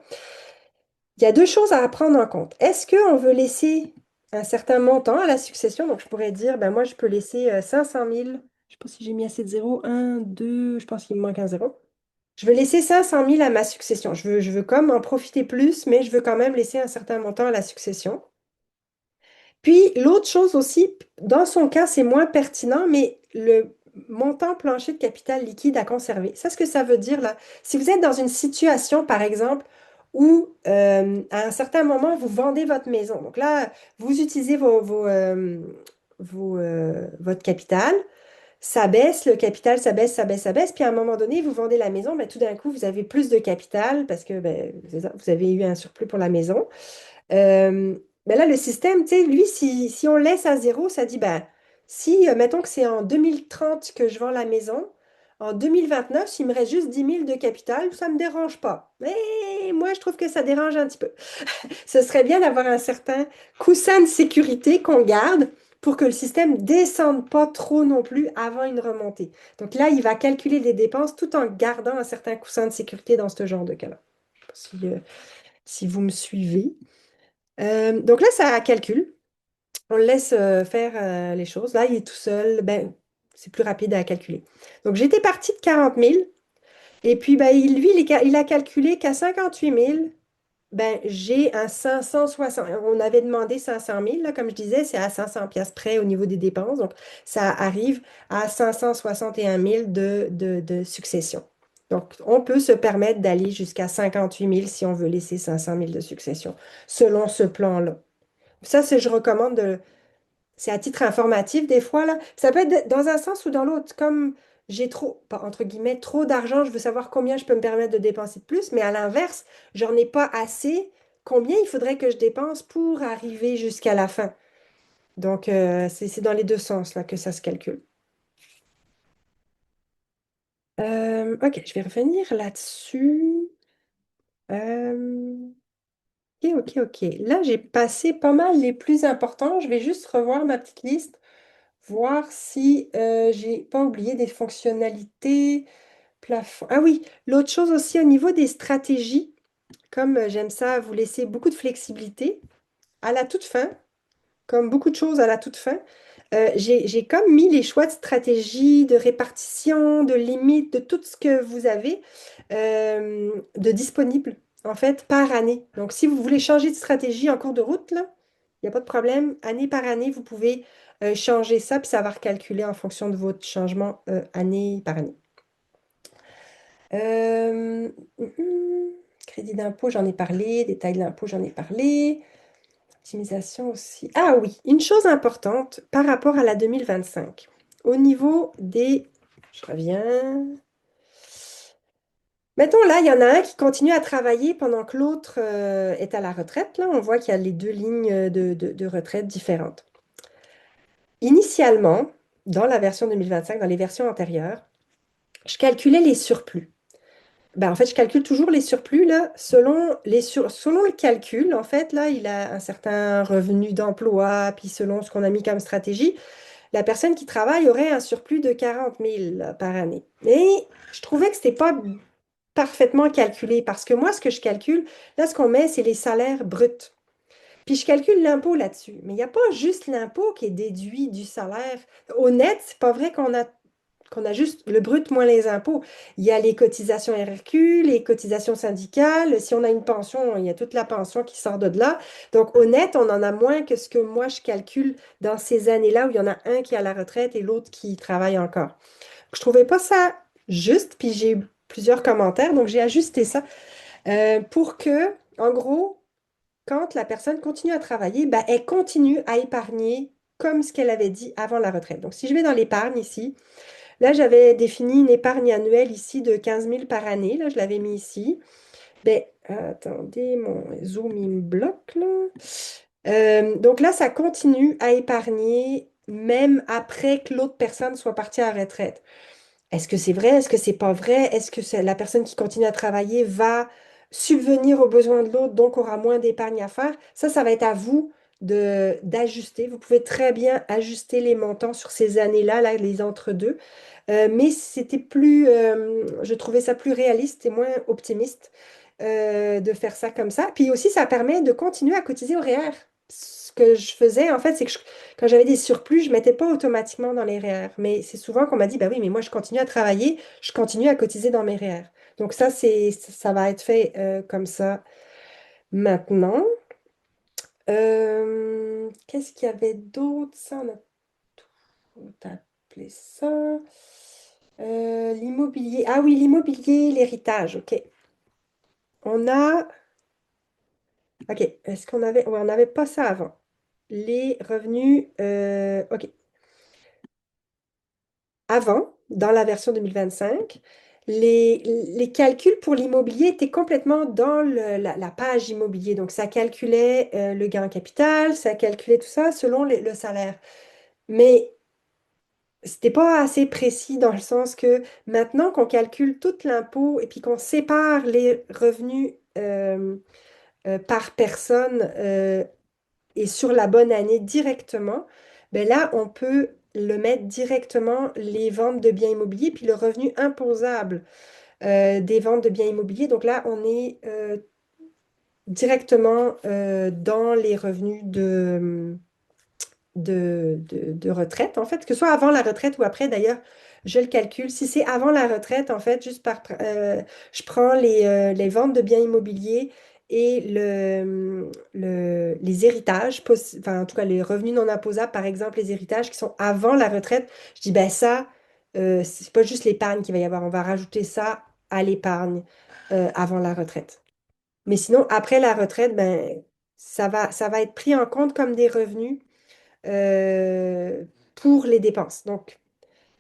Il y a deux choses à prendre en compte. Est-ce qu'on veut laisser un certain montant à la succession? Donc, je pourrais dire, ben moi, je peux laisser 500 000. Je ne sais pas si j'ai mis assez de zéros. Un, deux, je pense qu'il me manque un zéro. Je veux laisser 500 000 à ma succession. Je veux comme en profiter plus, mais je veux quand même laisser un certain montant à la succession. Puis, l'autre chose aussi, dans son cas, c'est moins pertinent, mais le montant plancher de capital liquide à conserver. Ça, ce que ça veut dire là, si vous êtes dans une situation, par exemple, où à un certain moment, vous vendez votre maison. Donc là, vous utilisez votre capital, ça baisse, le capital, ça baisse, ça baisse, ça baisse, puis à un moment donné, vous vendez la maison, mais tout d'un coup, vous avez plus de capital parce que ben, c'est ça, vous avez eu un surplus pour la maison. Euh, ben là, le système, tu sais, lui, si on laisse à zéro, ça dit, ben, si, mettons que c'est en 2030 que je vends la maison, en 2029, s'il me reste juste 10 000 de capital, ça ne me dérange pas. Mais moi, je trouve que ça dérange un petit peu. Ce serait bien d'avoir un certain coussin de sécurité qu'on garde pour que le système descende pas trop non plus avant une remontée. Donc là, il va calculer les dépenses tout en gardant un certain coussin de sécurité dans ce genre de cas-là. Je ne sais pas si vous me suivez. Donc là, ça calcule. On le laisse faire les choses. Là, il est tout seul. Ben, c'est plus rapide à calculer. Donc, j'étais partie de 40 000. Et puis, ben, lui, il a calculé qu'à 58 000, ben, j'ai un 560. On avait demandé 500 000, là, comme je disais, c'est à 500 piastres près au niveau des dépenses. Donc, ça arrive à 561 000 de succession. Donc, on peut se permettre d'aller jusqu'à 58 000 si on veut laisser 500 000 de succession, selon ce plan-là. Ça, je recommande c'est à titre informatif des fois, là. Ça peut être dans un sens ou dans l'autre. Comme j'ai trop, entre guillemets, trop d'argent, je veux savoir combien je peux me permettre de dépenser de plus, mais à l'inverse, j'en ai pas assez. Combien il faudrait que je dépense pour arriver jusqu'à la fin? Donc, c'est dans les deux sens là, que ça se calcule. OK, je vais revenir là-dessus. Euh, OK, OK, OK. Là, j'ai passé pas mal les plus importants. Je vais juste revoir ma petite liste, voir si j'ai pas oublié des fonctionnalités. Plafond. Ah oui, l'autre chose aussi au niveau des stratégies, comme j'aime ça, vous laisser beaucoup de flexibilité à la toute fin, comme beaucoup de choses à la toute fin. J'ai comme mis les choix de stratégie, de répartition, de limite, de tout ce que vous avez de disponible, en fait, par année. Donc, si vous voulez changer de stratégie en cours de route, là, il n'y a pas de problème. Année par année, vous pouvez changer ça, puis ça va recalculer en fonction de votre changement année par année. Euh, Crédit d'impôt, j'en ai parlé. Détail de l'impôt, j'en ai parlé. Optimisation aussi. Ah oui, une chose importante par rapport à la 2025. Au niveau des... Je reviens. Mettons là, il y en a un qui continue à travailler pendant que l'autre est à la retraite. Là, on voit qu'il y a les deux lignes de retraite différentes. Initialement, dans la version 2025, dans les versions antérieures, je calculais les surplus. Ben, en fait, je calcule toujours les surplus là, selon le calcul. En fait, là, il a un certain revenu d'emploi, puis selon ce qu'on a mis comme stratégie, la personne qui travaille aurait un surplus de 40 000 par année. Mais je trouvais que c'était pas parfaitement calculé parce que moi, ce que je calcule, là, ce qu'on met, c'est les salaires bruts. Puis je calcule l'impôt là-dessus. Mais il n'y a pas juste l'impôt qui est déduit du salaire. Au net, c'est pas vrai qu'on a juste le brut moins les impôts. Il y a les cotisations RRQ, les cotisations syndicales. Si on a une pension, il y a toute la pension qui sort de là. Donc, au net, on en a moins que ce que moi, je calcule dans ces années-là où il y en a un qui est à la retraite et l'autre qui travaille encore. Je trouvais pas ça juste, puis j'ai eu plusieurs commentaires, donc j'ai ajusté ça pour que, en gros, quand la personne continue à travailler, ben, elle continue à épargner comme ce qu'elle avait dit avant la retraite. Donc, si je vais dans l'épargne ici, là, j'avais défini une épargne annuelle ici de 15 000 par année. Là, je l'avais mis ici. Ben, attendez, mon Zoom, il me bloque, là. Donc là, ça continue à épargner même après que l'autre personne soit partie à la retraite. Est-ce que c'est vrai? Est-ce que c'est pas vrai? Est-ce que la personne qui continue à travailler va subvenir aux besoins de l'autre, donc aura moins d'épargne à faire? Ça va être à vous d'ajuster. Vous pouvez très bien ajuster les montants sur ces années-là, là, les entre-deux. Mais c'était plus, je trouvais ça plus réaliste et moins optimiste de faire ça comme ça. Puis aussi, ça permet de continuer à cotiser au REER. Ce que je faisais, en fait, c'est que quand j'avais des surplus, je ne mettais pas automatiquement dans les REER. Mais c'est souvent qu'on m'a dit, bah oui, mais moi, je continue à travailler, je continue à cotiser dans mes REER. Donc ça va être fait comme ça maintenant. Qu'est-ce qu'il y avait d'autre? Ça, on a tout appelé ça. L'immobilier. Ah oui, l'immobilier, l'héritage, ok. On a. Ok, est-ce qu'on avait. Ouais, on n'avait pas ça avant. Les revenus. Ok. Avant, dans la version 2025, les calculs pour l'immobilier étaient complètement dans la page immobilier. Donc, ça calculait le gain en capital, ça calculait tout ça selon le salaire. Mais c'était pas assez précis dans le sens que maintenant qu'on calcule tout l'impôt et puis qu'on sépare les revenus par personne et sur la bonne année directement, ben là, on peut le mettre directement les ventes de biens immobiliers puis le revenu imposable des ventes de biens immobiliers. Donc là, on est directement dans les revenus de retraite, en fait, que ce soit avant la retraite ou après, d'ailleurs, je le calcule. Si c'est avant la retraite, en fait, je prends les ventes de biens immobiliers et les héritages, enfin, en tout cas, les revenus non imposables, par exemple, les héritages qui sont avant la retraite. Je dis, ben ça, c'est pas juste l'épargne qu'il va y avoir, on va rajouter ça à l'épargne avant la retraite. Mais sinon, après la retraite, ben, ça va être pris en compte comme des revenus euh, pour les dépenses. Donc,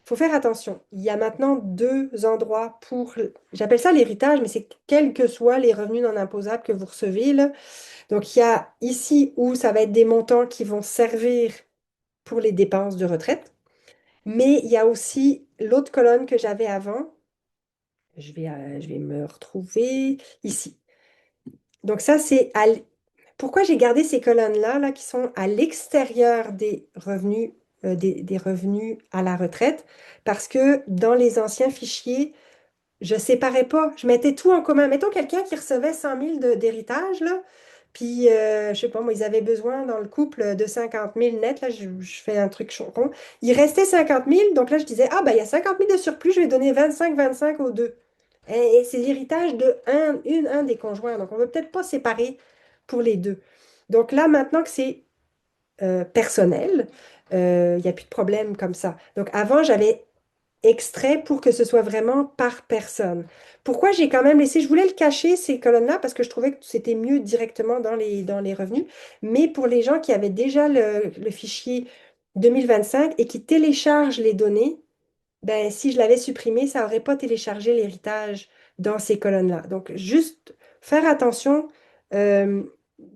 il faut faire attention. Il y a maintenant deux endroits pour, j'appelle ça l'héritage, mais c'est quels que soient les revenus non imposables que vous recevez, là. Donc, il y a ici où ça va être des montants qui vont servir pour les dépenses de retraite, mais il y a aussi l'autre colonne que j'avais avant. Je vais me retrouver ici. Donc ça, pourquoi j'ai gardé ces colonnes-là là, qui sont à l'extérieur des revenus, des revenus à la retraite, parce que dans les anciens fichiers, je séparais pas, je mettais tout en commun. Mettons quelqu'un qui recevait 100 000 d'héritage, là, puis, je sais pas, moi, ils avaient besoin dans le couple de 50 000 net, là, je fais un truc rond. Il restait 50 000, donc là, je disais, ah, ben, il y a 50 000 de surplus, je vais donner 25 aux deux. Et c'est l'héritage de un des conjoints, donc on ne veut peut-être pas séparer pour les deux. Donc là, maintenant que c'est personnel, il n'y a plus de problème comme ça. Donc avant, j'avais extrait pour que ce soit vraiment par personne. Pourquoi j'ai quand même laissé, je voulais le cacher, ces colonnes-là, parce que je trouvais que c'était mieux directement dans les revenus, mais pour les gens qui avaient déjà le fichier 2025 et qui téléchargent les données, ben, si je l'avais supprimé, ça n'aurait pas téléchargé l'héritage dans ces colonnes-là. Donc, juste faire attention de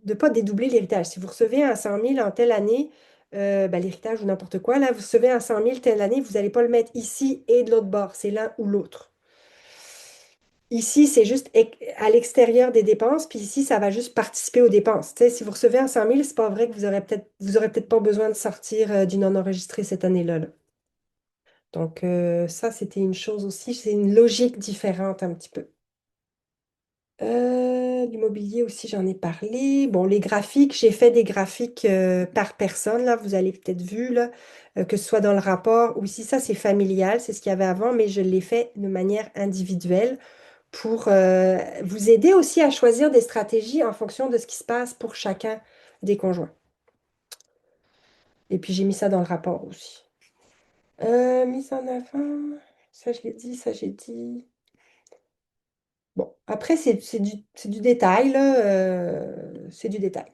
ne pas dédoubler l'héritage. Si vous recevez un 100 000 en telle année, ben, l'héritage ou n'importe quoi, là, vous recevez un 100 000 telle année, vous n'allez pas le mettre ici et de l'autre bord. C'est l'un ou l'autre. Ici, c'est juste à l'extérieur des dépenses, puis ici, ça va juste participer aux dépenses. Tu sais, si vous recevez un 100 000, c'est pas vrai que vous aurez peut-être pas besoin de sortir du non enregistré cette année-là, là. Donc, ça, c'était une chose aussi, c'est une logique différente un petit peu. L'immobilier aussi, j'en ai parlé. Bon, les graphiques, j'ai fait des graphiques par personne, là, vous avez peut-être vu, là, que ce soit dans le rapport ou ici, ça, c'est familial, c'est ce qu'il y avait avant, mais je l'ai fait de manière individuelle pour vous aider aussi à choisir des stratégies en fonction de ce qui se passe pour chacun des conjoints. Et puis, j'ai mis ça dans le rapport aussi. Mise en avant, ça, je l'ai dit, ça, j'ai dit. Bon, après, c'est du détail, là, c'est du détail.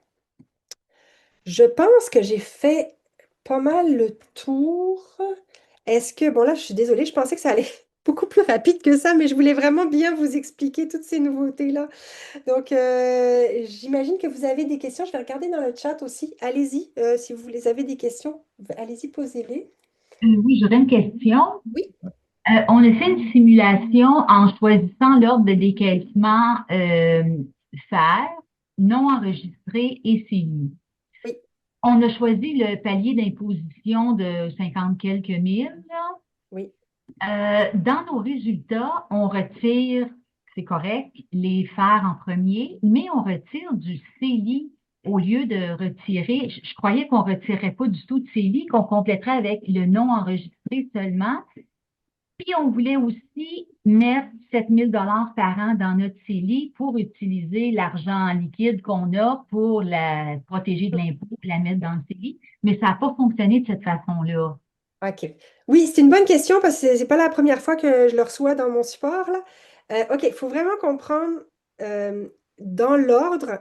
Je pense que j'ai fait pas mal le tour. Est-ce que, bon là, je suis désolée, je pensais que ça allait beaucoup plus rapide que ça, mais je voulais vraiment bien vous expliquer toutes ces nouveautés-là. Donc, j'imagine que vous avez des questions. Je vais regarder dans le chat aussi. Allez-y, si vous les avez des questions, allez-y, posez-les. Oui, j'aurais une question. Oui. On a fait une simulation en choisissant l'ordre de décaissement faire, non enregistré et CELI. Oui. On a choisi le palier d'imposition de 50 quelques mille, là. Oui. Dans nos résultats, on retire, c'est correct, les fers en premier, mais on retire du CELI au lieu de retirer. Je croyais qu'on ne retirait pas du tout de CELI, qu'on compléterait avec le non enregistré seulement. Puis, on voulait aussi mettre 7 000 par an dans notre CELI pour utiliser l'argent liquide qu'on a pour la protéger de l'impôt, la mettre dans le CELI. Mais ça n'a pas fonctionné de cette façon-là. OK. Oui, c'est une bonne question parce que c'est pas la première fois que je le reçois dans mon support, là. OK, il faut vraiment comprendre euh, dans l'ordre.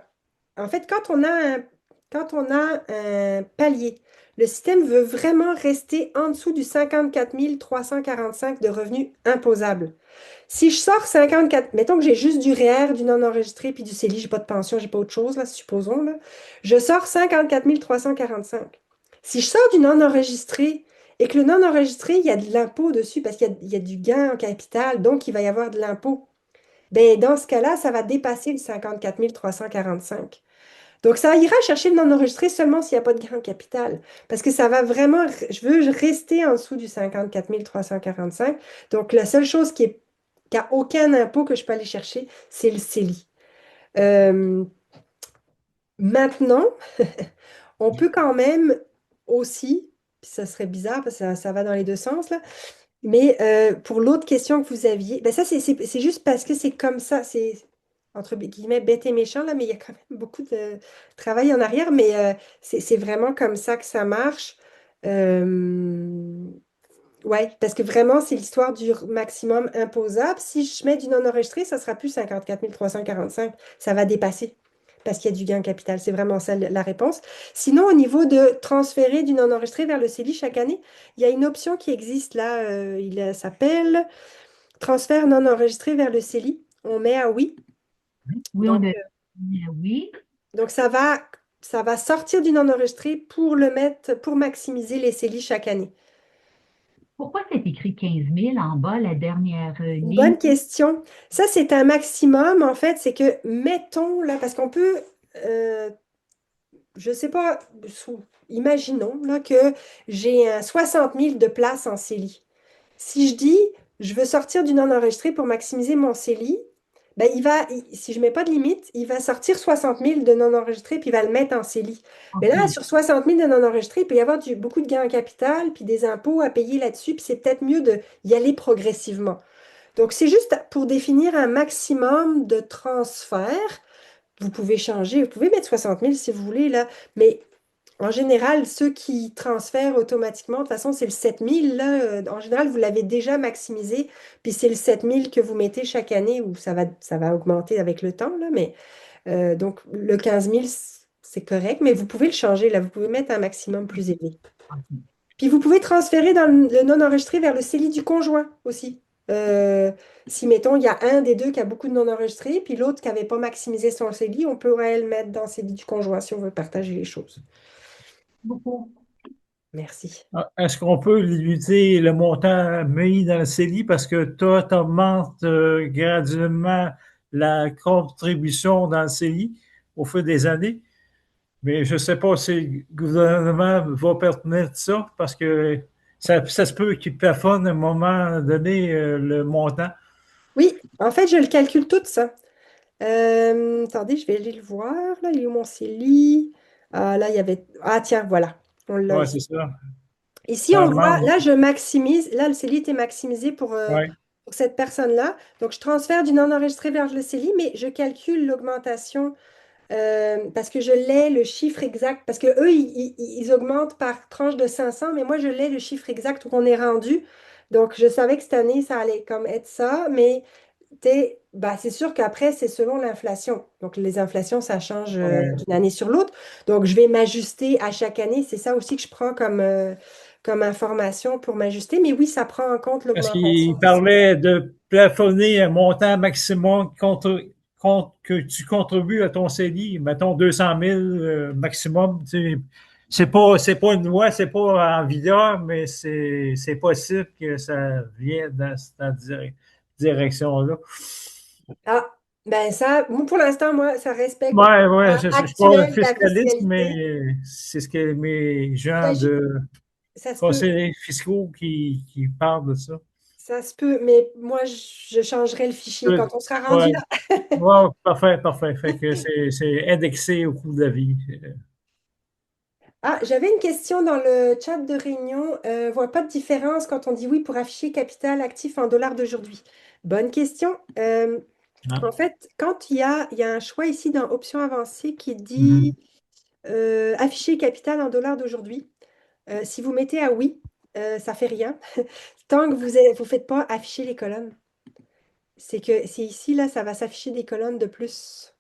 En fait, quand on a un palier, le système veut vraiment rester en dessous du 54 345 de revenus imposables. Si je sors 54, mettons que j'ai juste du REER, du non-enregistré, puis du CELI, j'ai pas de pension, j'ai pas autre chose, là, supposons, là. Je sors 54 345. Si je sors du non-enregistré et que le non-enregistré, il y a de l'impôt dessus parce qu'il y a du gain en capital, donc il va y avoir de l'impôt. Ben, dans ce cas-là, ça va dépasser le 54 345. Donc, ça ira chercher le non-enregistré seulement s'il n'y a pas de gain en capital. Parce que ça va vraiment, je veux rester en dessous du 54 345. Donc, la seule chose qui a aucun impôt que je peux aller chercher, c'est le CELI. Euh, Maintenant, on peut quand même aussi, puis ça serait bizarre parce que ça va dans les deux sens, là, mais pour l'autre question que vous aviez, ben ça, c'est juste parce que c'est comme ça, c'est entre guillemets bête et méchant, là, mais il y a quand même beaucoup de travail en arrière, mais c'est vraiment comme ça que ça marche. Euh, ouais, parce que vraiment, c'est l'histoire du maximum imposable. Si je mets du non enregistré, ça sera plus 54 345, ça va dépasser parce qu'il y a du gain en capital. C'est vraiment ça la réponse. Sinon, au niveau de transférer du non enregistré vers le CELI chaque année, il y a une option qui existe là. Il s'appelle transfert non enregistré vers le CELI. On met à oui. Oui, Donc, oui. donc ça va sortir du non enregistré pour le mettre, pour maximiser les CELI chaque année. Pourquoi c'est écrit 15 000 en bas, la dernière Une ligne? bonne question. Ça, c'est un maximum, en fait. C'est que, mettons, là, parce qu'on peut, euh, je ne sais pas, imaginons là, que j'ai un 60 000 de place en CELI. Si je dis, je veux sortir du non-enregistré pour maximiser mon CELI, ben, si je ne mets pas de limite, il va sortir 60 000 de non-enregistré puis il va le mettre en CELI. Mais là, OK. sur 60 000 de non-enregistré, il peut y avoir beaucoup de gains en capital puis des impôts à payer là-dessus, puis c'est peut-être mieux d'y aller progressivement. Donc, c'est juste pour définir un maximum de transferts. Vous pouvez changer, vous pouvez mettre 60 000 si vous voulez, là, mais en général, ceux qui transfèrent automatiquement, de toute façon, c'est le 7 000 là. En général, vous l'avez déjà maximisé, puis c'est le 7 000 que vous mettez chaque année où ça va augmenter avec le temps, là, mais donc le 15 000 c'est correct, mais vous pouvez le changer, là. Vous pouvez mettre un maximum plus élevé. Puis vous pouvez transférer dans le non-enregistré vers le CELI du conjoint aussi. Euh, Si, mettons, il y a un des deux qui a beaucoup de non-enregistrés, puis l'autre qui n'avait pas maximisé son CELI, on pourrait le mettre dans le CELI du conjoint si on veut partager les choses. Beaucoup. Merci. Est-ce qu'on peut limiter le montant mis dans le CELI parce que toi, tu augmentes graduellement la contribution dans le CELI au fil des années? Mais je ne sais pas si le gouvernement va permettre ça parce que ça se peut qu'il plafonne à un moment donné le montant. Oui, en fait, je le calcule tout ça. Attendez, je vais aller le voir. Là, il est où mon CELI? Ah, là, il y avait. Ah, tiens, voilà. On l'a Ouais, ici. c'est ça. Ici, Ça on voit, demande. là, je maximise. Là, le CELI était maximisé Ouais. pour cette personne-là. Donc, je transfère du non enregistré vers le CELI, mais je calcule l'augmentation parce que je l'ai le chiffre exact. Parce que eux, ils augmentent par tranche de 500, mais moi, je l'ai le chiffre exact où on est rendu. Donc, je savais que cette année, ça allait comme être ça, mais bah, c'est sûr qu'après, c'est selon l'inflation. Donc, les inflations, ça change Ouais. d'une année sur l'autre. Donc, je vais m'ajuster à chaque année. C'est ça aussi que je prends comme information pour m'ajuster. Mais oui, ça prend en compte Parce l'augmentation. qu'il parlait de plafonner un montant maximum que tu contribues à ton CELI, mettons 200 000 maximum. Tu sais. C'est pas une loi, c'est pas en vigueur, mais c'est possible que ça vienne dans cette direction-là. Ah, ben ça, pour l'instant, moi, ça respecte Ouais, ouais, l'état je ne suis pas un actuel de la fiscaliste, fiscalité. mais c'est ce que mes gens Ben, de ça se peut. conseillers fiscaux qui parlent de ça. Ça se peut, mais moi, je changerai le fichier quand on sera rendu Ouais. là. Ouais, parfait, parfait. Fait que c'est indexé au coût de la vie. Ah, j'avais une question dans le chat de réunion. Vois pas de différence quand on dit oui pour afficher capital actif en dollars d'aujourd'hui. Bonne question. Ah. En fait, quand il y a un choix ici dans options avancées qui dit Mhm. afficher capital en dollars d'aujourd'hui, si vous mettez à oui, ça fait rien. Tant que vous faites pas afficher les colonnes. C'est ici, là, ça va s'afficher des colonnes de plus.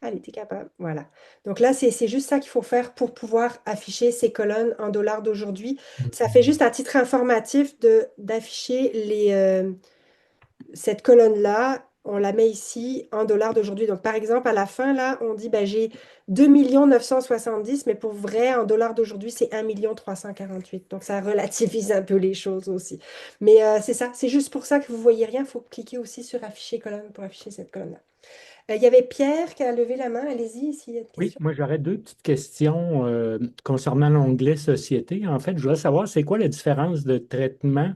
Allez, t'es capable. Voilà. Donc là, c'est juste ça qu'il faut faire pour pouvoir afficher ces colonnes en dollars d'aujourd'hui. Ça fait juste un titre informatif d'afficher cette colonne-là. On la met ici en dollars d'aujourd'hui. Donc, par exemple, à la fin, là, on dit ben, j'ai 2 970 mais pour vrai, en dollars d'aujourd'hui, c'est 1 348 000. Donc, ça relativise un peu les choses aussi. Mais c'est ça. C'est juste pour ça que vous ne voyez rien. Il faut cliquer aussi sur afficher colonne pour afficher cette colonne-là. Il y avait Pierre qui a levé la main. Allez-y, s'il y a une Oui, question. moi j'aurais deux petites questions concernant l'onglet Société. En fait, je voudrais savoir c'est quoi la différence de traitement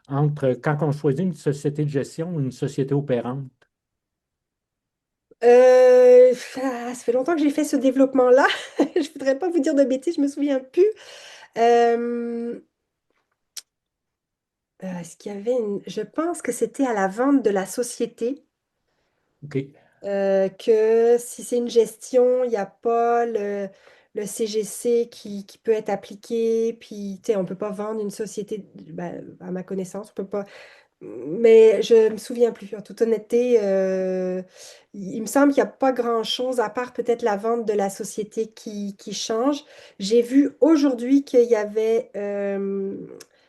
entre quand on choisit une société de gestion ou une société opérante? Ça fait longtemps que j'ai fait ce développement-là. Je voudrais pas vous dire de bêtises, je me souviens plus. Euh, Est-ce qu'il y avait une... Je pense que c'était à la vente de la société. OK. Que si c'est une gestion, il n'y a pas le CGC qui peut être appliqué. Puis, tu sais, on ne peut pas vendre une société, ben, à ma connaissance, on peut pas. Mais je me souviens plus. En toute honnêteté, il me semble qu'il n'y a pas grand-chose à part peut-être la vente de la société qui change. J'ai vu aujourd'hui qu'il y avait,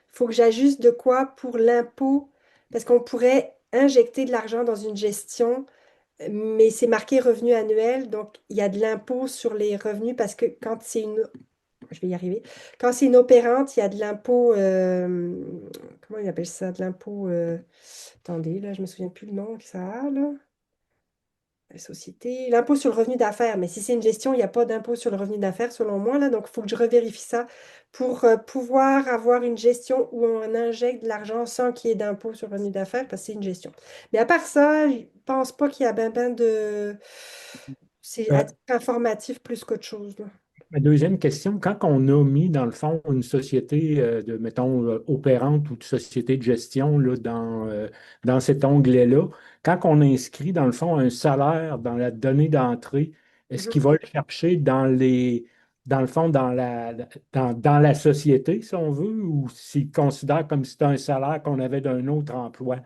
faut que j'ajuste de quoi pour l'impôt, parce qu'on pourrait injecter de l'argent dans une gestion, mais c'est marqué revenu annuel, donc il y a de l'impôt sur les revenus parce que quand c'est une je vais y arriver. Quand c'est une opérante, il y a de l'impôt. Comment il appelle ça? De l'impôt. Attendez, là, je me souviens plus le nom que ça a, là. La société. L'impôt sur le revenu d'affaires. Mais si c'est une gestion, il n'y a pas d'impôt sur le revenu d'affaires, selon moi, là. Donc, il faut que je revérifie ça pour pouvoir avoir une gestion où on injecte de l'argent sans qu'il y ait d'impôt sur le revenu d'affaires, parce que c'est une gestion. Mais à part ça, je pense pas qu'il y a ben de. C'est à Euh, titre informatif plus qu'autre chose, là. Ma deuxième question, quand on a mis dans le fond une société de, mettons, opérante ou de société de gestion là, dans cet onglet-là, quand on inscrit dans le fond un salaire dans la donnée d'entrée, est-ce Mhm. qu'il va le chercher dans le fond, dans la société, si on veut, ou s'il considère comme si c'était un salaire qu'on avait d'un autre emploi?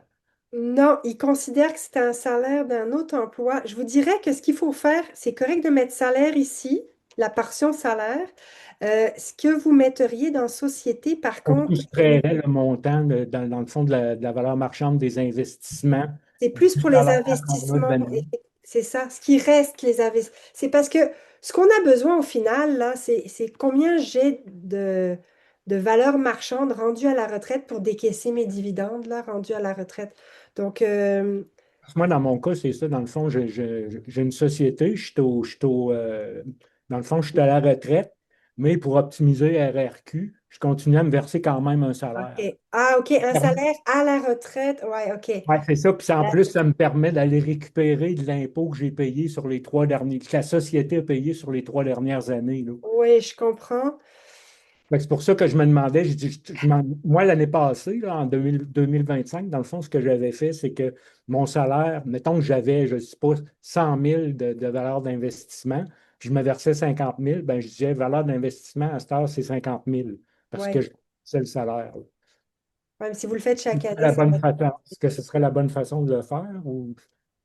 Non, ils considèrent que c'est un salaire d'un autre emploi. Je vous dirais que ce qu'il faut faire, c'est correct de mettre salaire ici, la portion salaire. Ce que vous metteriez dans société, par On contre, soustrairait le montant dans le fond de la valeur marchande des investissements c'est du plus pour les salaire qu'on a investissements. donné. C'est ça. Ce qui reste, les investissements. C'est parce que ce qu'on a besoin au final, là, c'est combien j'ai de valeur marchande rendue à la retraite pour décaisser mes dividendes, là, rendus à la retraite. Donc, Moi, dans mon cas, c'est ça. Dans le fond, j'ai une société, dans le fond, je suis à la retraite, mais pour optimiser RRQ, je continue à me verser quand même un salaire. OK. Ah, OK, un salaire à la retraite. Ouais, OK. Oui, c'est ça. Puis en Euh, plus, ça me permet d'aller récupérer de l'impôt que j'ai payé sur les 3 derniers, que la société a payé sur les 3 dernières années, là. Oui, je comprends. Fait que c'est pour ça que je me demandais, je dis, moi, l'année passée, là, en 2025, dans le fond, ce que j'avais fait, c'est que mon salaire, mettons que j'avais, je ne sais pas, 100 000 de valeur d'investissement, puis je me versais 50 000, ben, je disais, valeur d'investissement à cette heure, c'est 50 000, parce que Oui. c'est le salaire, là. Même si vous le faites chaque année, La ça bonne va être façon. Est-ce que ce serait la bonne façon de le faire ou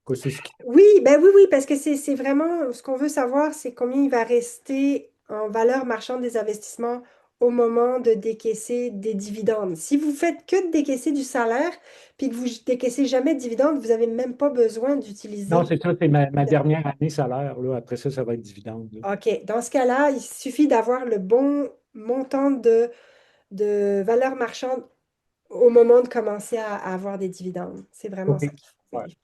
que c'est ce qui. Oui, ben oui, oui, parce que c'est vraiment ce qu'on veut savoir, c'est combien il va rester en valeur marchande des investissements au moment de décaisser des dividendes. Si vous faites que de décaisser du salaire, puis que vous décaissez jamais de dividendes, vous n'avez même pas besoin Non, d'utiliser. c'est ça, c'est ma dernière année salaire, là. Après ça, ça va être dividende, là. OK, dans ce cas-là, il suffit d'avoir le bon montant de valeur marchande au moment de commencer à avoir des dividendes. C'est vraiment OK. ça qu'il faut Ouais, vérifier.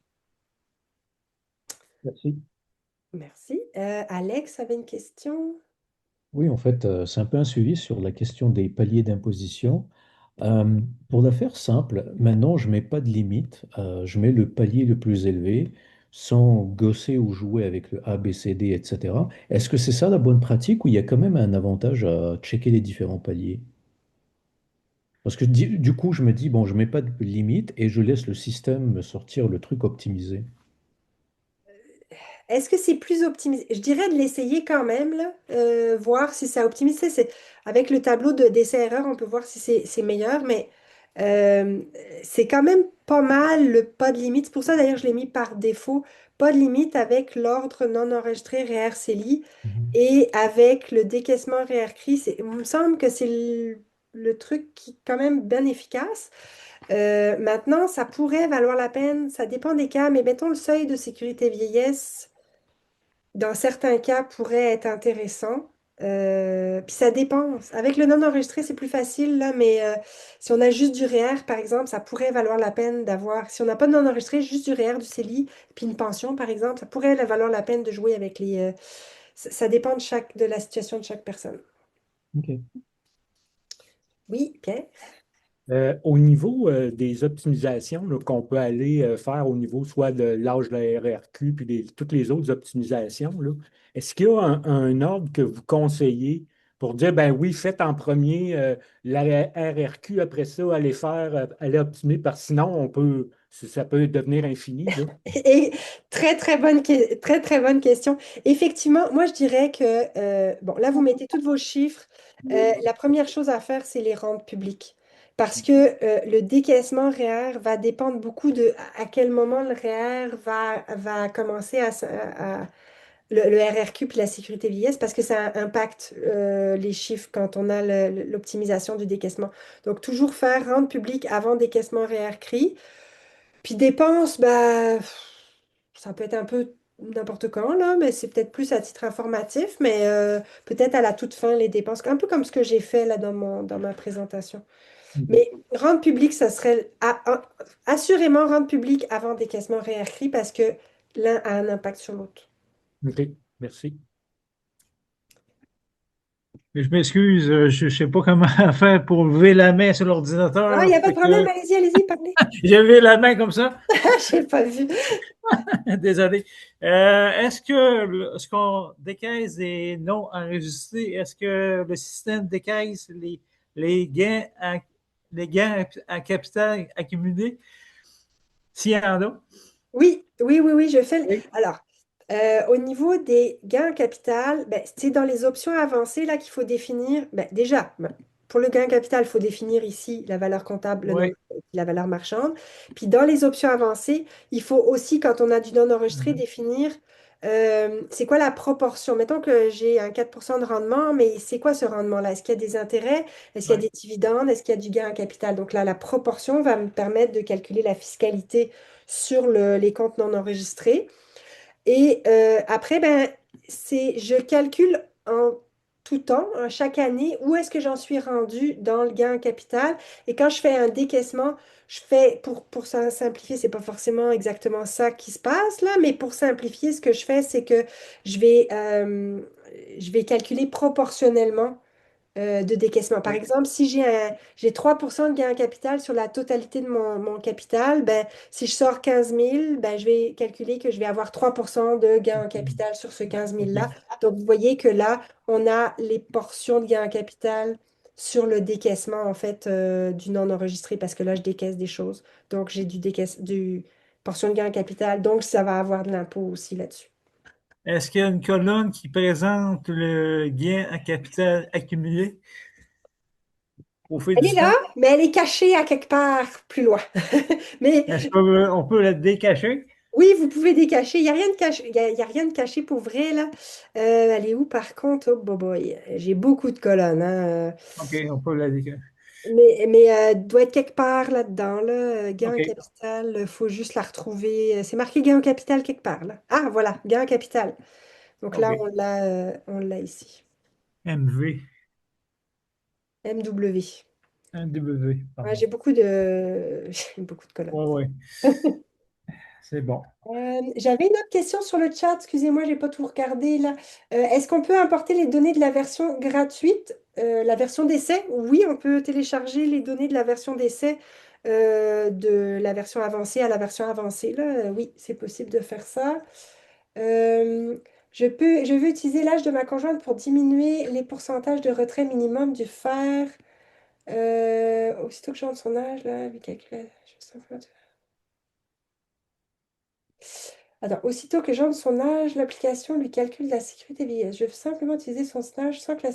merci. Merci. Alex avait une question? Oui, en fait, c'est un peu un suivi sur la question des paliers d'imposition. Pour la faire simple, maintenant, je ne mets pas de limite. Je mets le palier le plus élevé sans gosser ou jouer avec le A, B, C, D, etc. Est-ce que c'est ça la bonne pratique ou il y a quand même un avantage à checker les différents paliers? Parce que du coup, je me dis, bon, je ne mets pas de limite et je laisse le système me sortir le truc optimisé. Est-ce que c'est plus optimisé? Je dirais de l'essayer quand même, là, voir si ça optimise. Avec le tableau de d'essai-erreur, on peut voir si c'est meilleur, mais euh, c'est quand même pas mal le pas de limite. C'est pour ça d'ailleurs je l'ai mis par défaut, pas de limite avec l'ordre non enregistré REER CELI Mhm. et avec le décaissement REER CRI. Il me semble que c'est le truc qui est quand même bien efficace. Maintenant, ça pourrait valoir la peine, ça dépend des cas, mais mettons le seuil de sécurité vieillesse dans certains cas, pourrait être intéressant. Puis ça dépend. Avec le non enregistré, c'est plus facile, là, mais si on a juste du REER, par exemple, ça pourrait valoir la peine d'avoir, si on n'a pas de non enregistré, juste du REER, du CELI, puis une pension, par exemple, ça pourrait valoir la peine de jouer avec les. Ça dépend de la situation de chaque personne. Ok. Oui, Pierre? Au niveau des optimisations là, qu'on peut aller faire au niveau soit de l'âge de la RRQ puis toutes les autres optimisations, là, est-ce qu'il y a un ordre que vous conseillez pour dire, ben oui, faites en premier la RRQ, après ça, allez optimiser, parce que sinon, ça peut devenir infini, là. Et très, très bonne question. Effectivement, moi, je dirais que, bon, là, vous mettez tous vos chiffres. La première chose à faire, c'est les rendre publics. Parce que le décaissement REER va dépendre beaucoup de à quel moment le REER va commencer le RRQ puis la sécurité vieillesse, parce que ça impacte les chiffres quand on a l'optimisation du décaissement. Donc, toujours faire rendre public avant décaissement REER CRI. Puis dépenses, bah, ça peut être un peu n'importe quand, là, mais c'est peut-être plus à titre informatif, mais peut-être à la toute fin, les dépenses, un peu comme ce que j'ai fait là dans ma présentation. OK. Mais rendre public, ça serait assurément rendre public avant décaissement réécrit parce que l'un a un impact sur l'autre. OK, merci. Je m'excuse, je ne sais pas comment faire pour lever la main sur Ah, il l'ordinateur. n'y a pas de problème, allez-y, parlez. J'ai levé la main comme ça. Je n'ai pas vu. Désolé. Est-ce que ce qu'on décaisse est non enregistré, est-ce que le système décaisse les gains les gains en capital accumulés, s'il y en a? Oui, oui, oui, oui, je fais. Oui. Alors, au niveau des gains en capital, ben, c'est dans les options avancées là qu'il faut définir. Ben, déjà, pour le gain en capital, il faut définir ici la valeur comptable, Oui. la valeur marchande. Puis dans les options avancées, il faut aussi, quand on a du non enregistré, définir c'est quoi la proportion. Mettons que j'ai un 4% de rendement, mais c'est quoi ce rendement-là? Est-ce qu'il y a des intérêts? Est-ce qu'il y a Oui. des dividendes? Est-ce qu'il y a du gain en capital? Donc là, la proportion va me permettre de calculer la fiscalité sur les comptes non enregistrés. Et après, ben, je calcule en tout temps, hein, chaque année, où est-ce que j'en suis rendue dans le gain en capital. Et quand je fais un décaissement, je fais, pour simplifier, c'est pas forcément exactement ça qui se passe là, mais pour simplifier, ce que je fais, c'est que je vais, euh, je vais calculer proportionnellement de décaissement. Par Oui. exemple, si j'ai 3% de gain en capital sur la totalité de mon capital, ben, si je sors 15 000, ben, je vais calculer que je vais avoir 3% de gain en capital sur ce 15 000 là. OK. Donc, vous voyez que là, on a les portions de gain en capital sur le décaissement, en fait, du non enregistré, parce que là, je décaisse des choses. Donc, j'ai du portion de gain en capital. Donc, ça va avoir de l'impôt aussi là-dessus. Est-ce qu'il y a une colonne qui présente le gain en capital accumulé au fil Elle est du là, temps? mais elle est cachée à quelque part plus loin. Mais Est-ce qu'on peut la décacher? oui, vous pouvez décacher. Il n'y a rien de caché. Il y a rien de caché pour vrai, là. Elle est où, par contre? Oh, boy. J'ai beaucoup de colonnes, hein. OK, on peut la décacher. Mais elle doit être quelque part là-dedans, là. Gain en OK, capital, il faut juste la retrouver. C'est marqué gain en capital quelque part, là. Ah, voilà, gain en capital. Donc là, OK. on l'a ici. MV, MW. MW, Ouais, pardon. j'ai beaucoup de... j'ai beaucoup de colonnes. Oui, oui, c'est bon. J'avais une autre question sur le chat, excusez-moi, j'ai pas tout regardé là. Est-ce qu'on peut importer les données de la version gratuite, la version d'essai? Oui, on peut télécharger les données de la version d'essai de la version avancée à la version avancée. Là. Oui, c'est possible de faire ça. Euh, je veux utiliser l'âge de ma conjointe pour diminuer les pourcentages de retrait minimum du fer. Aussitôt que je rentre son âge, là, lui calculer. Attends, aussitôt que j'entre son âge, l'application lui calcule la sécurité vieillesse. Je veux simplement utiliser son âge sans que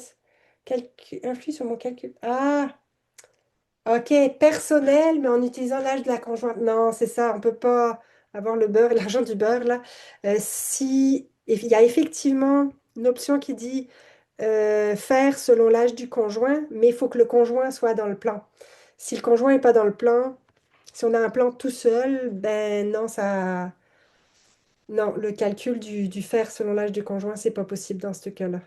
influe sur mon calcul. Ah, ok, personnel, mais en utilisant l'âge de la conjointe. Non, c'est ça, on ne peut pas avoir le beurre et l'argent du beurre là. Si il y a effectivement une option qui dit faire selon l'âge du conjoint, mais il faut que le conjoint soit dans le plan. Si le conjoint n'est pas dans le plan, si on a un plan tout seul, ben non, ça. Non, le calcul du faire selon l'âge du conjoint, c'est pas possible dans ce cas-là.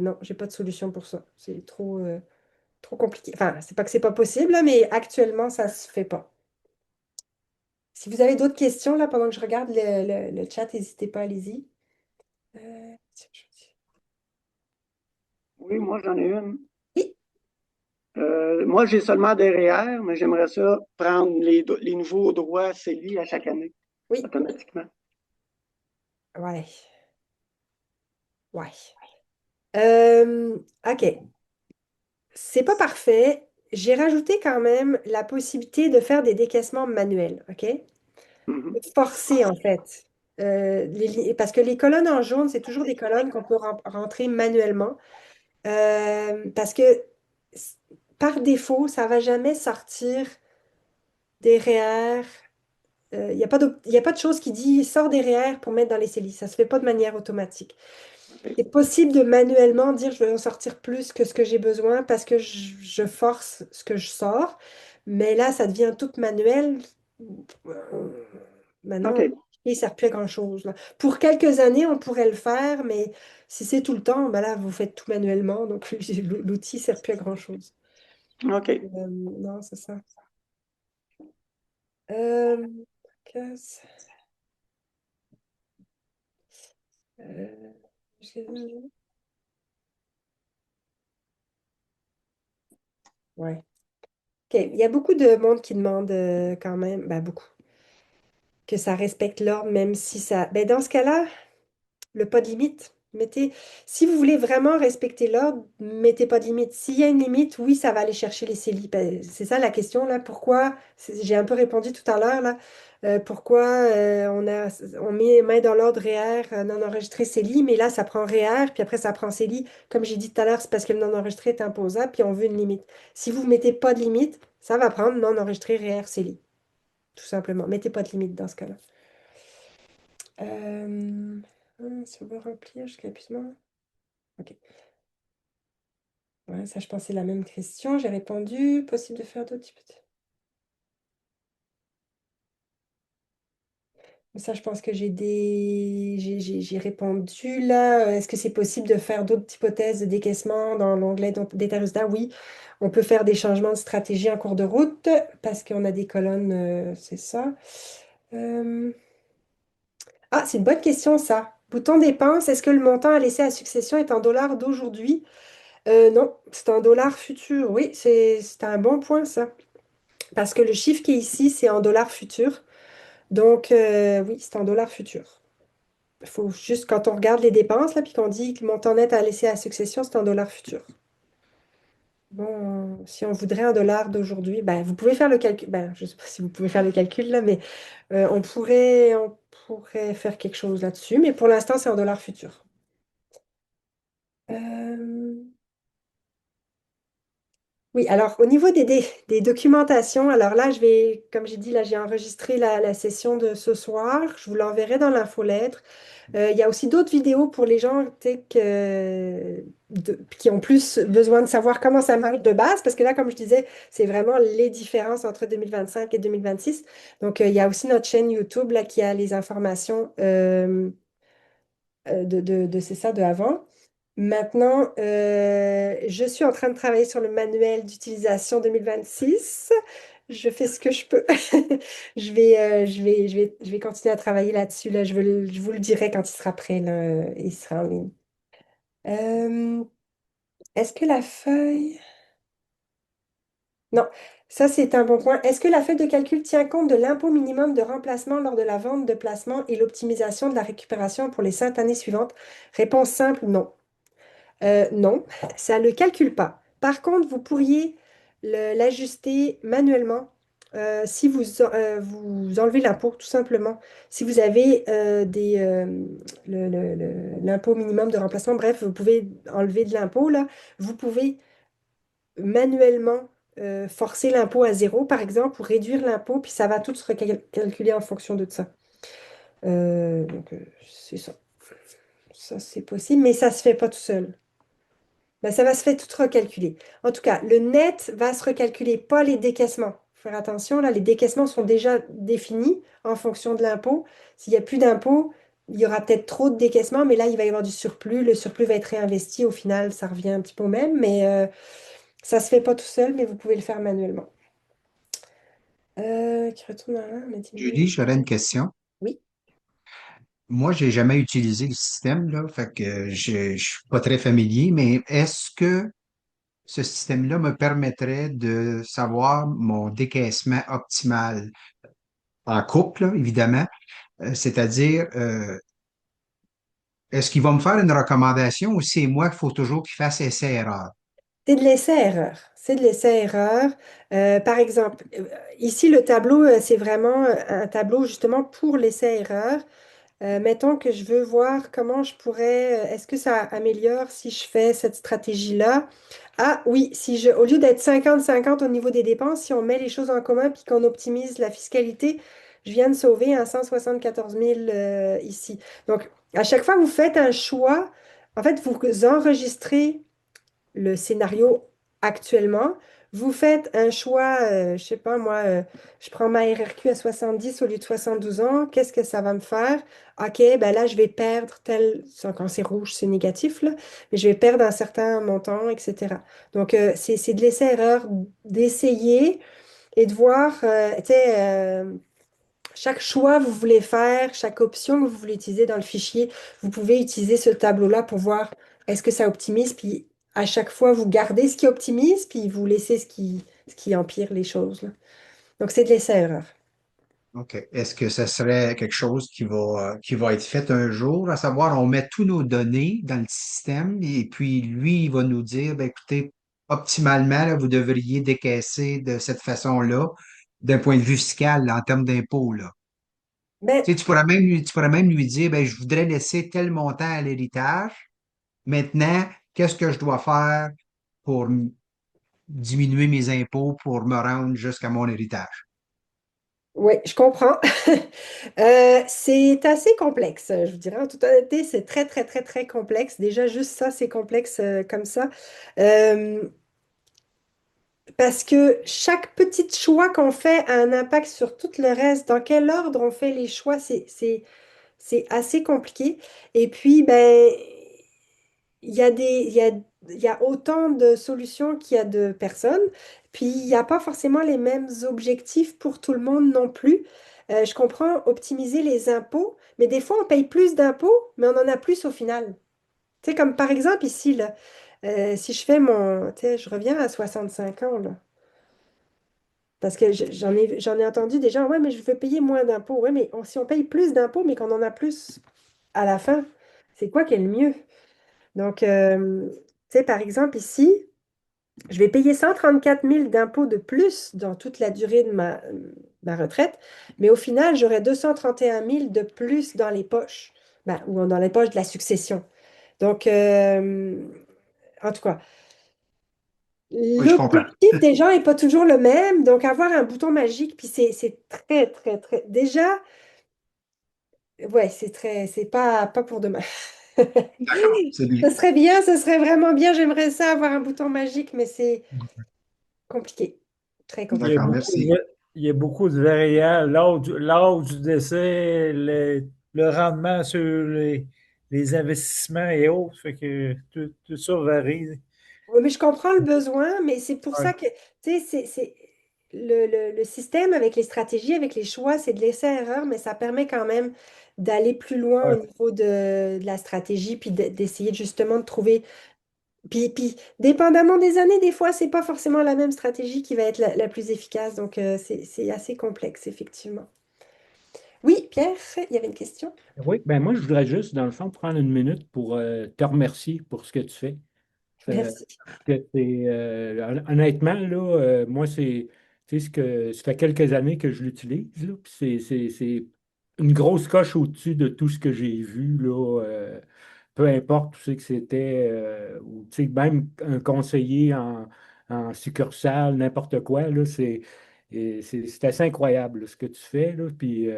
Non, j'ai pas de solution pour ça. C'est trop compliqué. Enfin, c'est pas que c'est pas possible, là, mais actuellement, ça se fait pas. Si vous avez d'autres questions, là, pendant que je regarde le chat, n'hésitez pas, allez-y. Tiens, Oui, moi j'en ai une. Oui, Moi, j'ai seulement des REER, mais j'aimerais ça prendre les nouveaux droits CELI à chaque année, oui, automatiquement. ouais, ouais. Euh, OK. C'est pas parfait. J'ai rajouté quand même la possibilité de faire des décaissements manuels, OK? Mhm. Forcer, en fait. Parce que les colonnes en jaune, c'est toujours des colonnes qu'on peut rentrer manuellement. Parce que s- par défaut, ça va jamais sortir des REER. Il n'y a pas y a pas de chose qui dit sort des REER pour mettre dans les CELI. Ça se fait pas de manière automatique. OK. C'est possible de manuellement dire je vais en sortir plus que ce que j'ai besoin parce que je force ce que je sors. Mais là, ça devient tout manuel. Maintenant, OK. il ne sert plus à grand-chose, là. Pour quelques années, on pourrait le faire, mais si c'est tout le temps, ben là, vous faites tout manuellement, donc l'outil ne sert plus à grand-chose. OK. Non, c'est ça. Euh, qu'est-ce- euh, ouais. OK. Il y a beaucoup de monde qui demande quand même, ben beaucoup, que ça respecte l'ordre, même si ça. Ben dans ce cas-là, le pas de limite. Si vous voulez vraiment respecter l'ordre, mettez pas de limite. S'il y a une limite, oui, ça va aller chercher les CELI. Ben, c'est ça la question là. Pourquoi? J'ai un peu répondu tout à l'heure là. Pourquoi on met dans l'ordre REER non enregistré CELI, mais là ça prend REER, puis après ça prend CELI. Comme j'ai dit tout à l'heure, c'est parce que le non enregistré est imposable, puis on veut une limite. Si vous ne mettez pas de limite, ça va prendre non enregistré REER CELI. Tout simplement. Mettez pas de limite dans ce cas-là. Si on veut remplir jusqu'à l'épuisement. Ok. Ouais, ça, je pensais la même question. J'ai répondu. Possible de faire d'autres types. Ça, je pense que j'ai répondu là. Est-ce que c'est possible de faire d'autres hypothèses de décaissement dans l'onglet d'état résultat? Oui, on peut faire des changements de stratégie en cours de route parce qu'on a des colonnes, c'est ça. Euh, Ah, c'est une bonne question, ça. Bouton dépenses, est-ce que le montant à laisser à succession est en dollars d'aujourd'hui? Non, c'est en dollars futurs. Oui, c'est un bon point, ça. Parce que le chiffre qui est ici, c'est en dollars futurs. Donc, oui, c'est en dollars futurs. Il faut juste, quand on regarde les dépenses, là, puis qu'on dit que le montant net à laisser à succession, c'est en dollars futurs. Bon, si on voudrait un dollar d'aujourd'hui, ben, vous pouvez faire le calcul. Ben, je ne sais pas si vous pouvez faire le calcul là, mais on pourrait faire quelque chose là-dessus. Mais pour l'instant, c'est en dollars futurs. Euh, Oui, alors au niveau des documentations, alors là, comme j'ai dit, là, j'ai enregistré la session de ce soir. Je vous l'enverrai dans l'infolettre. Il y a aussi d'autres vidéos pour les gens tu sais, qui ont plus besoin de savoir comment ça marche de base, parce que là, comme je disais, c'est vraiment les différences entre 2025 et 2026. Donc, il y a aussi notre chaîne YouTube là, qui a les informations c'est ça, de avant. Maintenant, je suis en train de travailler sur le manuel d'utilisation 2026. Je fais ce que je peux. Je vais continuer à travailler là-dessus. Là. Je vous le dirai quand il sera prêt, là, il sera en ligne. Euh, est-ce que la feuille... Non, ça c'est un bon point. Est-ce que la feuille de calcul tient compte de l'impôt minimum de remplacement lors de la vente de placement et l'optimisation de la récupération pour les 5 années suivantes? Réponse simple, non. Non, ça ne le calcule pas. Par contre, vous pourriez l'ajuster manuellement si vous enlevez l'impôt, tout simplement. Si vous avez l'impôt minimum de remplacement, bref, vous pouvez enlever de l'impôt, là. Vous pouvez manuellement forcer l'impôt à zéro, par exemple, ou réduire l'impôt, puis ça va tout se recalculer en fonction de ça. Donc, c'est ça. Ça, c'est possible, mais ça ne se fait pas tout seul. Ben, ça va se faire tout recalculer. En tout cas, le net va se recalculer, pas les décaissements. Faut faire attention, là, les décaissements sont déjà définis en fonction de l'impôt. S'il n'y a plus d'impôt, il y aura peut-être trop de décaissements, mais là, il va y avoir du surplus. Le surplus va être réinvesti. Au final, ça revient un petit peu au même, mais ça ne se fait pas tout seul, mais vous pouvez le faire manuellement. Qui retourne à 1, mais Julie, j'aurais une question. Oui. Moi, j'ai jamais utilisé le système, là, fait que je suis pas très familier, mais est-ce que ce système-là me permettrait de savoir mon décaissement optimal en couple, là, évidemment? C'est-à-dire, est-ce qu'il va me faire une recommandation ou c'est moi qu'il faut toujours qu'il fasse essai-erreur? C'est de l'essai-erreur. C'est de l'essai-erreur. Par exemple, ici, le tableau, c'est vraiment un tableau justement pour l'essai-erreur. Mettons que je veux voir comment je pourrais, est-ce que ça améliore si je fais cette stratégie-là? Ah oui, au lieu d'être 50-50 au niveau des dépenses, si on met les choses en commun puis qu'on optimise la fiscalité, je viens de sauver un 174 000 ici. Donc, à chaque fois que vous faites un choix, en fait, vous enregistrez le scénario actuellement. Vous faites un choix, je sais pas moi, je prends ma RRQ à 70 au lieu de 72 ans, qu'est-ce que ça va me faire? OK, ben là, je vais perdre quand c'est rouge, c'est négatif, là, mais je vais perdre un certain montant, etc. Donc, c'est de l'essai-erreur d'essayer et de voir, tu sais, chaque choix que vous voulez faire, chaque option que vous voulez utiliser dans le fichier, vous pouvez utiliser ce tableau-là pour voir est-ce que ça optimise, puis à chaque fois, vous gardez ce qui optimise, puis vous laissez ce qui empire les choses, là. Donc, c'est de l'essai-erreur. OK. Est-ce que ce serait quelque chose qui va être fait un jour, à savoir, on met tous nos données dans le système et puis lui, il va nous dire, ben, écoutez, optimalement, là, vous devriez décaisser de cette façon-là, d'un point de vue fiscal, là, en termes d'impôts, là. Ben, Tu sais, tu pourrais même lui dire, ben, je voudrais laisser tel montant à l'héritage. Maintenant, qu'est-ce que je dois faire pour diminuer mes impôts pour me rendre jusqu'à mon héritage? oui, je comprends. C'est assez complexe, je vous dirais en toute honnêteté, c'est très, très, très, très complexe. Déjà, juste ça, c'est complexe comme ça. Euh, parce que chaque petit choix qu'on fait a un impact sur tout le reste. Dans quel ordre on fait les choix, c'est assez compliqué. Et puis, ben, il y a il y a autant de solutions qu'il y a de personnes. Puis, il n'y a pas forcément les mêmes objectifs pour tout le monde non plus. Je comprends optimiser les impôts, mais des fois, on paye plus d'impôts, mais on en a plus au final. Tu sais, comme par exemple ici, là, si je fais mon... Tu sais, je reviens à 65 ans, là. Parce que j'en ai entendu des gens, ouais, mais je veux payer moins d'impôts. Ouais, mais si on paye plus d'impôts, mais qu'on en a plus à la fin, c'est quoi qui est le mieux? Donc, tu sais, par exemple, ici, je vais payer 134 000 d'impôts de plus dans toute la durée de ma retraite, mais au final, j'aurai 231 000 de plus dans les poches, ben, ou dans les poches de la succession. Donc, en tout cas, Oui, je comprends. l'objectif des gens n'est pas toujours le même. Donc, avoir un bouton magique, puis c'est très, très, très... Déjà, ouais, c'est pas pour demain. D'accord, c'est bien. Ce serait bien, ce serait vraiment bien. J'aimerais ça avoir un bouton magique, mais c'est compliqué. Très Il y a compliqué. D'accord, beaucoup merci. il y a beaucoup de variables. L'âge du décès, le rendement sur les investissements et autres. Fait que tout ça varie. Oui, mais je comprends le besoin, mais c'est pour Ouais, ça que, tu sais, le système avec les stratégies, avec les choix, c'est de l'essai-erreur, mais ça permet quand même d'aller plus loin au ouais. niveau de la stratégie, puis d'essayer justement de trouver. Puis, dépendamment des années, des fois, c'est pas forcément la même stratégie qui va être la plus efficace. Donc, c'est assez complexe, effectivement. Oui, Pierre, il y avait une question? Oui, ben moi, je voudrais juste, dans le fond, prendre une minute pour te remercier pour ce que tu fais. Merci. Honnêtement, là, moi, tu sais, ça fait quelques années que je l'utilise, là, puis c'est une grosse coche au-dessus de tout ce que j'ai vu, là, peu importe où c'est que c'était, ou tu sais, même un conseiller en succursale, n'importe quoi, là, c'est assez incroyable, là, ce que tu fais, là, puis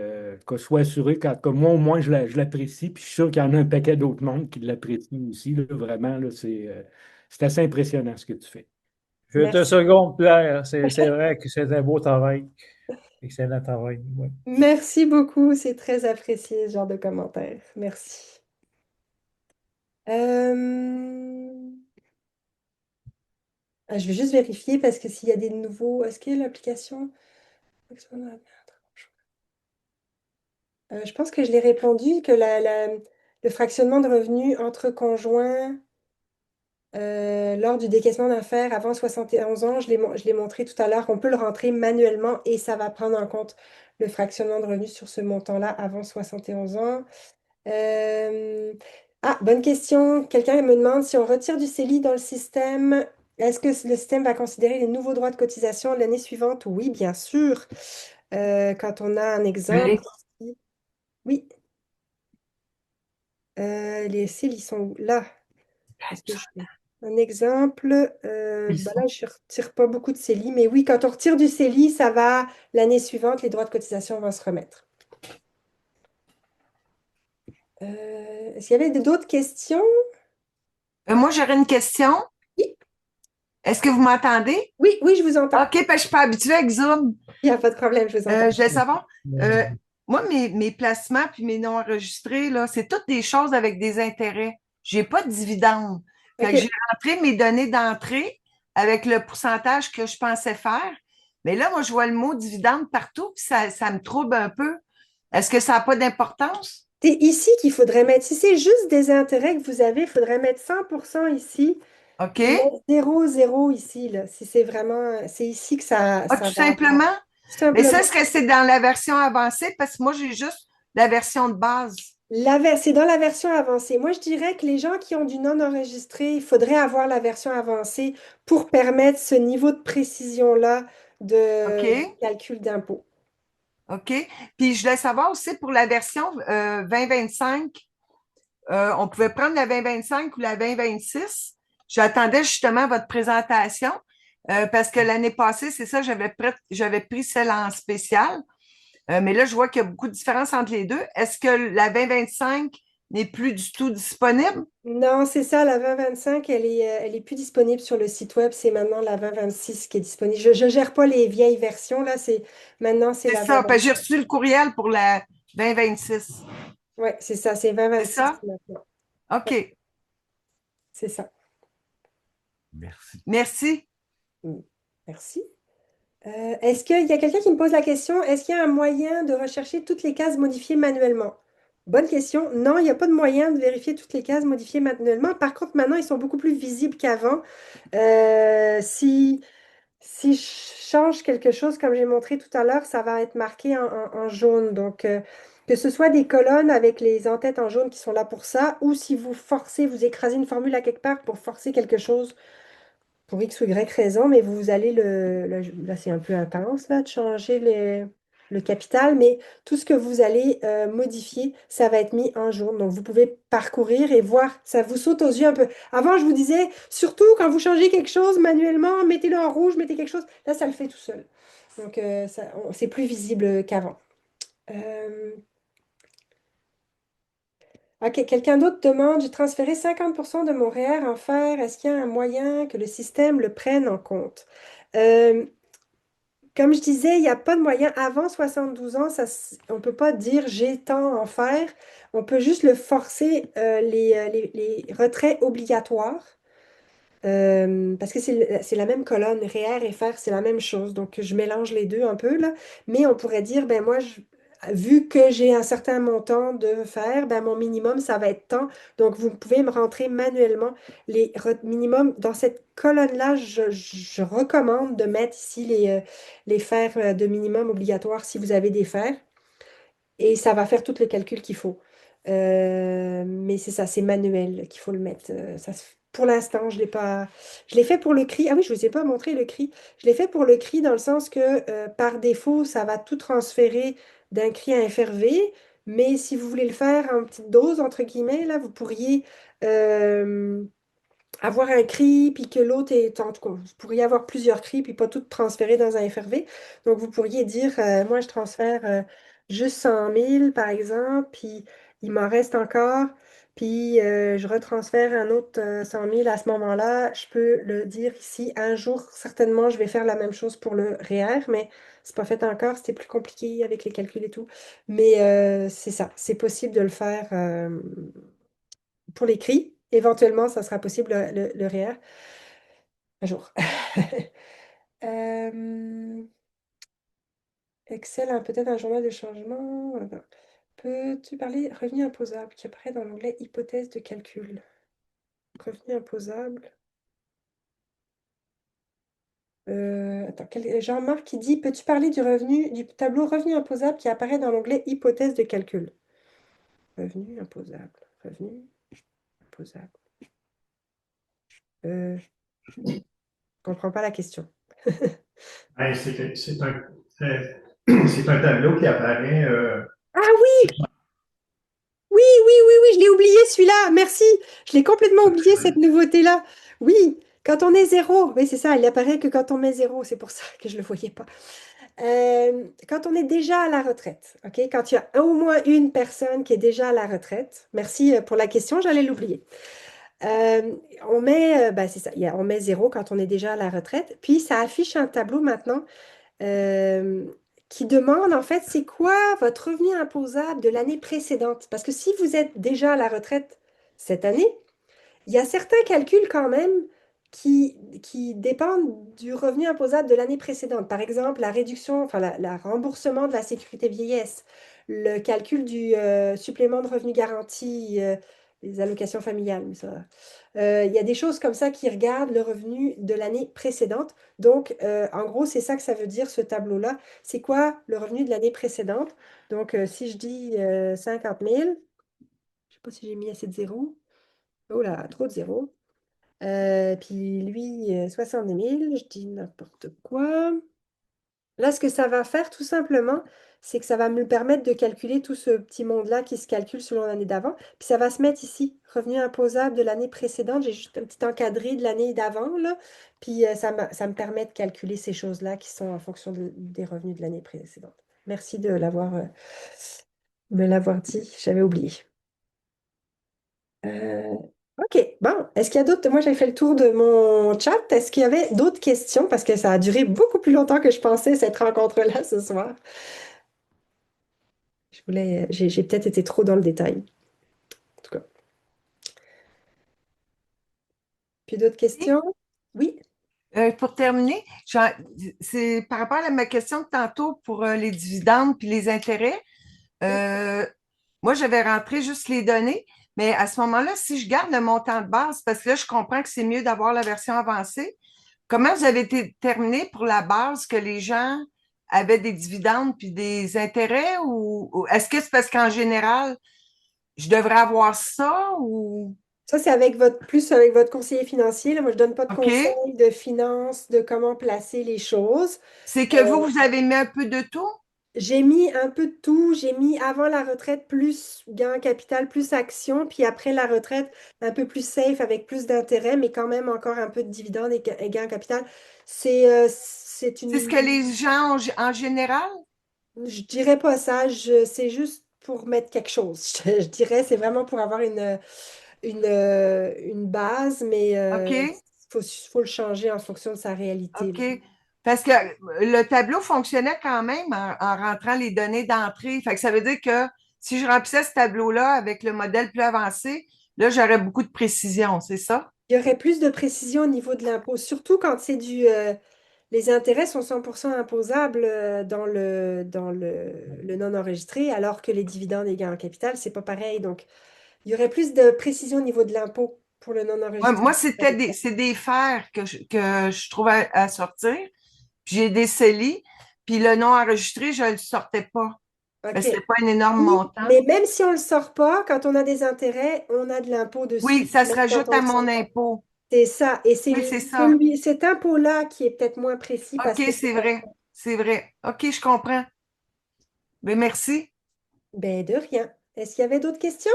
que sois assuré que moi, au moins, je l'apprécie, puis je suis sûr qu'il y en a un paquet d'autres mondes qui l'apprécient aussi, là, vraiment, là, c'est assez impressionnant ce que tu fais. Je te Merci. seconde, Pierre. C'est vrai que c'est un beau travail. Excellent travail. Ouais. Merci beaucoup. C'est très apprécié, ce genre de commentaires. Merci. Je vais juste vérifier parce que s'il y a des nouveaux. Est-ce que l'application. Je pense que je l'ai répondu que le fractionnement de revenus entre conjoints lors du décaissement d'affaires avant 71 ans, je l'ai montré tout à l'heure, on peut le rentrer manuellement et ça va prendre en compte le fractionnement de revenus sur ce montant-là avant 71 ans. Euh, Ah, bonne question. Quelqu'un me demande si on retire du CELI dans le système, est-ce que le système va considérer les nouveaux droits de cotisation l'année suivante? Oui, bien sûr. Quand on a un exemple ici. Oui, les CELI sont où? Là. Est-ce que un exemple, bah là, je ne retire pas beaucoup de CELI, mais oui, quand on retire du CELI, ça va, l'année suivante, les droits de cotisation vont se remettre. Est-ce qu'il y avait d'autres questions? Moi, j'aurais une question. Oui, Est-ce que vous m'entendez? oui, oui, je vous entends. OK, parce que je suis pas habituée avec Zoom. Il n'y a pas de problème, je vous entends. Je voulais savoir, moi, mes placements puis mes non enregistrés, là, c'est toutes des choses avec des intérêts. J'ai pas de dividendes. Fait que OK. j'ai rentré mes données d'entrée avec le pourcentage que je pensais faire. Mais là, moi, je vois le mot dividende partout, puis ça me trouble un peu. Est-ce que ça n'a pas d'importance? C'est ici qu'il faudrait mettre. Si c'est juste des intérêts que vous avez, il faudrait mettre 100% ici OK? et mettre 0,0 ici, là. Si c'est vraiment, c'est ici que Ah, ça tout va avoir. simplement? Tout Mais ça, simplement. est-ce que c'est dans la version avancée? Parce que moi, j'ai juste la version de base. C'est dans la version avancée. Moi, je dirais que les gens qui ont du non enregistré, il faudrait avoir la version avancée pour permettre ce niveau de précision-là de OK? calcul d'impôt. OK. Puis je voulais savoir aussi pour la version 2025, on pouvait prendre la 2025 ou la 2026. J'attendais justement votre présentation parce que l'année passée, c'est ça, j'avais pris celle en spécial. Mais là, je vois qu'il y a beaucoup de différence entre les deux. Est-ce que la 2025 n'est plus du tout disponible? Non, c'est ça, la 2025, elle est plus disponible sur le site web, c'est maintenant la 2026 qui est disponible. Je ne gère pas les vieilles versions, là, maintenant c'est C'est la ça, parce que j'ai 2025. reçu le courriel pour la 2026. Oui, c'est ça, c'est C'est 2026 ça? maintenant. OK. C'est ça. Merci. Merci. Merci. Est-ce qu'il y a quelqu'un qui me pose la question, est-ce qu'il y a un moyen de rechercher toutes les cases modifiées manuellement? Bonne question. Non, il n'y a pas de moyen de vérifier toutes les cases modifiées manuellement. Par contre, maintenant, ils sont beaucoup plus visibles qu'avant. Si je change quelque chose, comme j'ai montré tout à l'heure, ça va être marqué en jaune. Donc, que ce soit des colonnes avec les en-têtes en jaune qui sont là pour ça, ou si vous forcez, vous écrasez une formule à quelque part pour forcer quelque chose pour X ou Y raison, mais vous allez là, c'est un peu intense là, de changer le capital, mais tout ce que vous allez modifier, ça va être mis en jaune. Donc, vous pouvez parcourir et voir, ça vous saute aux yeux un peu. Avant, je vous disais, surtout quand vous changez quelque chose manuellement, mettez-le en rouge, mettez quelque chose. Là, ça le fait tout seul. Donc, c'est plus visible qu'avant. OK, quelqu'un d'autre demande, j'ai transféré 50% de mon REER en fer. Est-ce qu'il y a un moyen que le système le prenne en compte? Euh, Comme je disais, il n'y a pas de moyen. Avant 72 ans, on ne peut pas dire j'ai tant en fer. On peut juste le forcer les retraits obligatoires. Parce que c'est la même colonne, REER et fer, c'est la même chose. Donc, je mélange les deux un peu, là. Mais on pourrait dire, ben moi, vu que j'ai un certain montant de fer, ben mon minimum, ça va être tant. Donc, vous pouvez me rentrer manuellement les minimums. Dans cette colonne-là, je recommande de mettre ici les fers de minimum obligatoire si vous avez des fers. Et ça va faire tout le calcul qu'il faut. Mais c'est ça, c'est manuel qu'il faut le mettre. Pour l'instant, je l'ai pas. Je l'ai fait pour le CRI. Ah oui, je ne vous ai pas montré le CRI. Je l'ai fait pour le CRI dans le sens que par défaut, ça va tout transférer d'un CRI à un FRV. Mais si vous voulez le faire en petite dose, entre guillemets, là, vous pourriez avoir un CRI, puis que l'autre est en tout cas, vous pourriez avoir plusieurs CRI, puis pas tout transférer dans un FRV. Donc, vous pourriez dire, moi, je transfère juste 100 000, par exemple, puis il m'en reste encore, puis je retransfère un autre 100 000 à ce moment-là. Je peux le dire ici. Un jour, certainement, je vais faire la même chose pour le REER, mais c'est pas fait encore. C'était plus compliqué avec les calculs et tout. Mais c'est ça, c'est possible de le faire pour les CRI. Éventuellement, ça sera possible le REER un jour. Euh, Excel a peut-être un journal de changement. Peux-tu parler revenu imposable qui apparaît dans l'onglet hypothèse de calcul? Revenu imposable. Attends, Jean-Marc qui dit, peux-tu parler du tableau revenu imposable qui apparaît dans l'onglet hypothèse de calcul? Revenu imposable. Revenu imposable. Je ne comprends pas la question. Ben, c'est un tableau qui apparaît. Ah oui! Oui, oui, oui, oui, je l'ai oublié celui-là. Merci. Je l'ai complètement oublié cette nouveauté-là. Oui, quand on est zéro, oui, c'est ça, il apparaît que quand on met zéro, c'est pour ça que je ne le voyais pas. Quand on est déjà à la retraite, ok, quand il y a au moins une personne qui est déjà à la retraite, merci pour la question, j'allais l'oublier. On met, c'est ça, on met zéro quand on est déjà à la retraite, puis ça affiche un tableau maintenant euh, qui demande en fait c'est quoi votre revenu imposable de l'année précédente. Parce que si vous êtes déjà à la retraite cette année, il y a certains calculs quand même qui dépendent du revenu imposable de l'année précédente. Par exemple, la réduction, enfin la remboursement de la sécurité vieillesse, le calcul du supplément de revenu garanti, les allocations familiales. Mais ça, il y a des choses comme ça qui regardent le revenu de l'année précédente. Donc, en gros, c'est ça que ça veut dire, ce tableau-là. C'est quoi le revenu de l'année précédente? Donc, si je dis 50 000, je ne sais pas si j'ai mis assez de zéros. Oh là, trop de zéros. Puis lui, 70 000, je dis n'importe quoi. Là, ce que ça va faire, tout simplement, c'est que ça va me permettre de calculer tout ce petit monde-là qui se calcule selon l'année d'avant. Puis ça va se mettre ici, revenu imposable de l'année précédente. J'ai juste un petit encadré de l'année d'avant, là. Puis ça me permet de calculer ces choses-là qui sont en fonction des revenus de l'année précédente. Merci de me l'avoir dit, j'avais oublié. OK, bon. Est-ce qu'il y a d'autres? Moi, j'ai fait le tour de mon chat. Est-ce qu'il y avait d'autres questions? Parce que ça a duré beaucoup plus longtemps que je pensais, cette rencontre-là ce soir. J'ai peut-être été trop dans le détail. En tout cas. Puis d'autres questions? Oui. Pour terminer, c'est par rapport à ma question de tantôt pour les dividendes puis les intérêts. Moi, j'avais rentré juste les données, mais à ce moment-là, si je garde le montant de base, parce que là, je comprends que c'est mieux d'avoir la version avancée, comment vous avez déterminé pour la base que les gens avaient des dividendes puis des intérêts ou est-ce que c'est parce qu'en général, je devrais avoir ça ou... Ça, c'est plus avec votre conseiller financier. Là. Moi, je ne donne pas de OK. conseils de finances, de comment placer les choses. C'est que vous avez mis un peu de tout? J'ai mis un peu de tout. J'ai mis avant la retraite plus gain capital, plus action, puis après la retraite, un peu plus safe avec plus d'intérêt, mais quand même encore un peu de dividendes et gain capital. C'est C'est ce que les gens ont en général? Je dirais pas ça, c'est juste pour mettre quelque chose. Je dirais, c'est vraiment pour avoir une base, mais OK. faut le changer en fonction de sa réalité. OK. Parce que le tableau fonctionnait quand même en rentrant les données d'entrée. Fait que ça veut dire que si je remplissais ce tableau-là avec le modèle plus avancé, là, j'aurais beaucoup de précision, c'est ça? Il y aurait plus de précision au niveau de l'impôt, surtout quand c'est les intérêts sont 100% imposables dans le non enregistré, alors que les dividendes et gains en capital, c'est pas pareil. Donc, il y aurait plus de précision au niveau de l'impôt pour le non Ouais, enregistré. moi, c'est des fers que je trouve à sortir. Puis j'ai des CELI, puis le non enregistré, je ne le sortais pas. OK. Mais c'était pas un énorme Oui, montant. mais même si on ne le sort pas, quand on a des intérêts, on a de l'impôt Oui, dessus, ça se même quand rajoute on à ne le mon sort pas. impôt. C'est ça. Et c'est Oui, c'est ça. cet impôt-là qui est peut-être moins précis parce OK, que c'est vrai. C'est vrai. OK, je comprends. Mais merci. Ben, de rien. Est-ce qu'il y avait d'autres questions?